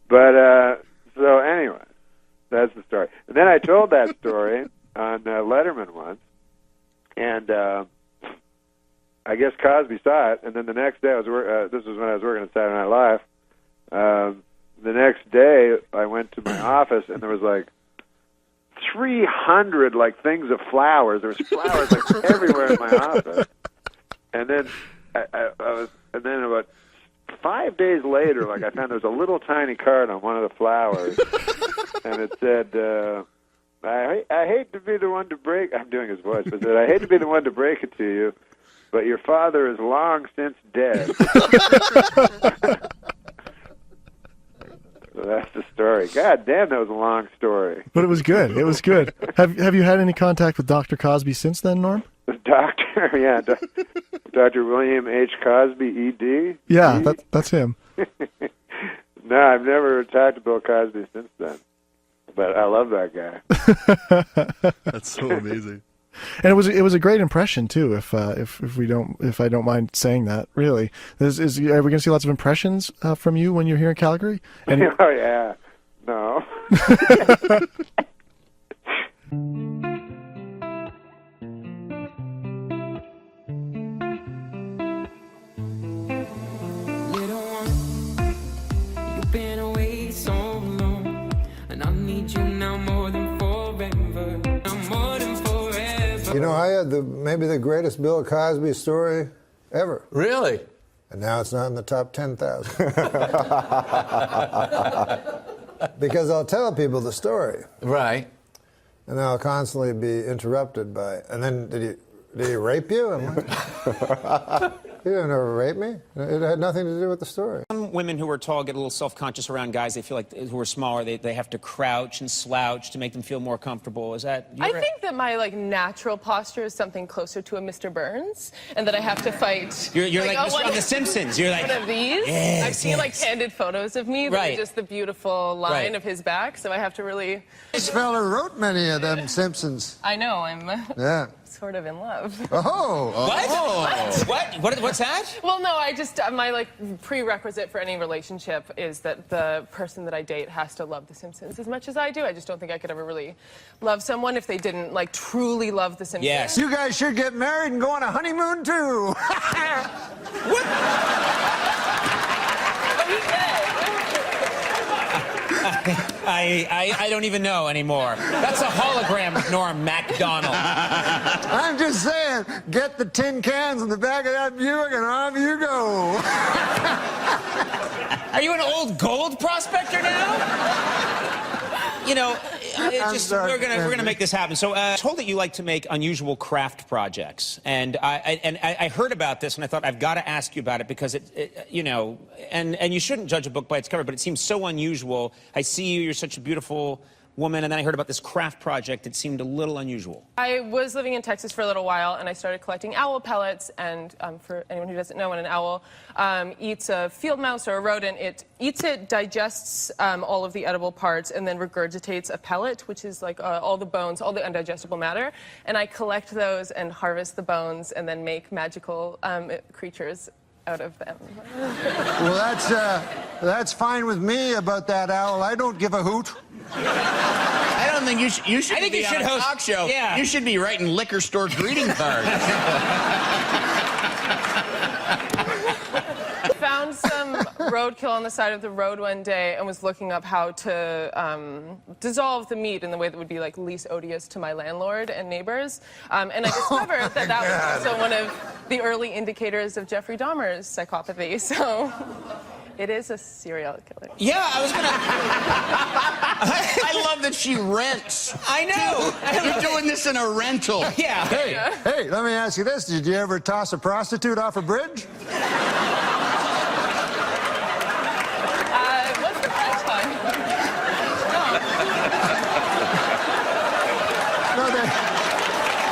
But, so anyway, that's the story. And then I told that story on Letterman once, and I guess Cosby saw it, and then the next day this was when I was working at Saturday Night Live. The next day, I went to my office, and there was like 300 like things of flowers. There was flowers like everywhere in my office. And then and then about 5 days later, like I found there was a little tiny card on one of the flowers, and it said, I hate to be the one to break. I'm doing his voice, but it said, I hate to be the one to break it to you, but your father is long since dead. So that's the story. God damn, that was a long story. But it was good. It was good. Have you had any contact with Dr. Cosby since then, Norm? The doctor, yeah, Dr. William H. Cosby, E.D. Yeah, that's him. No, I've never talked to Bill Cosby since then. But I love that guy. That's so amazing. And it was a great impression too. If I don't mind saying that, really, are we going to see lots of impressions from you when you're here in Calgary? Oh yeah, no. Little one, you've been away so long, and I need you now more than forever. More than forever. You know, I had maybe the greatest Bill Cosby story ever. Really? And now it's not in the top 10,000. Because I'll tell people the story. Right. And I'll constantly be interrupted by, and then did he rape you? I'm like, he didn't ever rape me. It had nothing to do with the story. Some women who are tall get a little self-conscious around guys. They feel like who are smaller, they have to crouch and slouch to make them feel more comfortable. Is that? I think that my natural posture is something closer to a Mr. Burns, and that I have to fight. You're like Mr. on The Simpsons. You're like one of these. Yes, I've seen candid photos of me, Right. just the beautiful line Right. of his back. So I have to really. This fella wrote many of them Simpsons. I know I'm. Yeah. Sort of in love. Oh. What's that? Well, no, I just my prerequisite for any relationship is that the person that I date has to love The Simpsons as much as I do. I just don't think I could ever really love someone if they didn't truly love The Simpsons. Yes. You guys should get married and go on a honeymoon too. I don't even know anymore. That's a hologram of Norm Macdonald. I'm just saying, get the tin cans in the back of that Buick and off you go. Are you an old gold prospector now? You know, we're gonna make this happen. So, I told that you like to make unusual craft projects, and I heard about this, and I thought I've got to ask you about it because you know, and you shouldn't judge a book by its cover, but it seems so unusual. I see you; you're such a beautiful woman, and then I heard about this craft project. It seemed a little unusual. I was living in Texas for a little while, and I started collecting owl pellets. And for anyone who doesn't know, when an owl eats a field mouse or a rodent, it eats it, digests all of the edible parts, and then regurgitates a pellet, which is all the bones, all the undigestible matter. And I collect those and harvest the bones, and then make magical creatures out of them. Well, that's fine with me about that owl. I don't give a hoot. I don't think you should. I think be you should on a host talk show. Yeah. You should be writing liquor store greeting cards. Found some roadkill on the side of the road one day and was looking up how to dissolve the meat in the way that would be least odious to my landlord and neighbors. And I discovered that was also one of the early indicators of Jeffrey Dahmer's psychopathy. So it is a serial killer. Yeah, I was gonna. I love that she rents. I know. You're doing this in a rental. Yeah. Hey, let me ask you this. Did you ever toss a prostitute off a bridge? What's the punchline?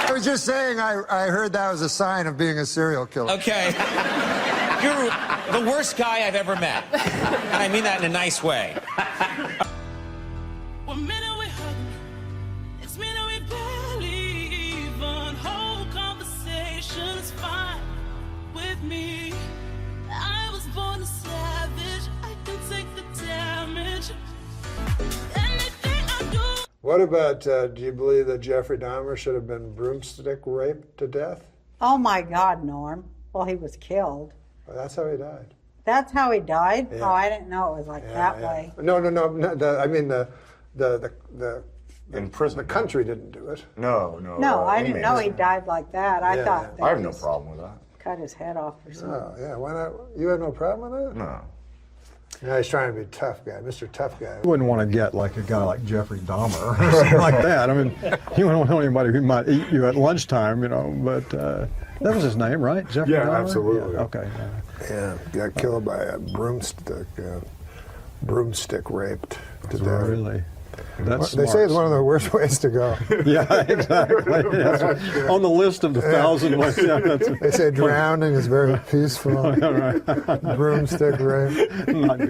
I was just saying I heard that was a sign of being a serial killer. Okay. You're the worst guy I've ever met. And I mean that in a nice way. What about, do you believe that Jeffrey Dahmer should have been broomstick raped to death? Oh my God, Norm. Well, he was killed. Well, that's how he died. That's how he died? Yeah. Oh, I didn't know it was like that way. No. I mean the in prison. The country didn't do it. No. No, I didn't know he died like that. I thought I have no problem with that. cut his head off or something. Oh, yeah. Why not? You had no problem with that? No. Yeah, he's trying to be a tough guy, Mr. Tough Guy. You wouldn't want to get like a guy like Jeffrey Dahmer or something like that. I mean, you wouldn't want anybody who might eat you at lunchtime, you know, but that was his name, right? Jeffrey Dahmer? Absolutely. Yeah, okay. Yeah, got killed by a broomstick raped to death. Really? That's they say it's one of the worst ways to go. Yeah, exactly. That's on the list of the 1,000 ways. Yeah, they say drowning is very peaceful. Right. Broomstick rape. Not good.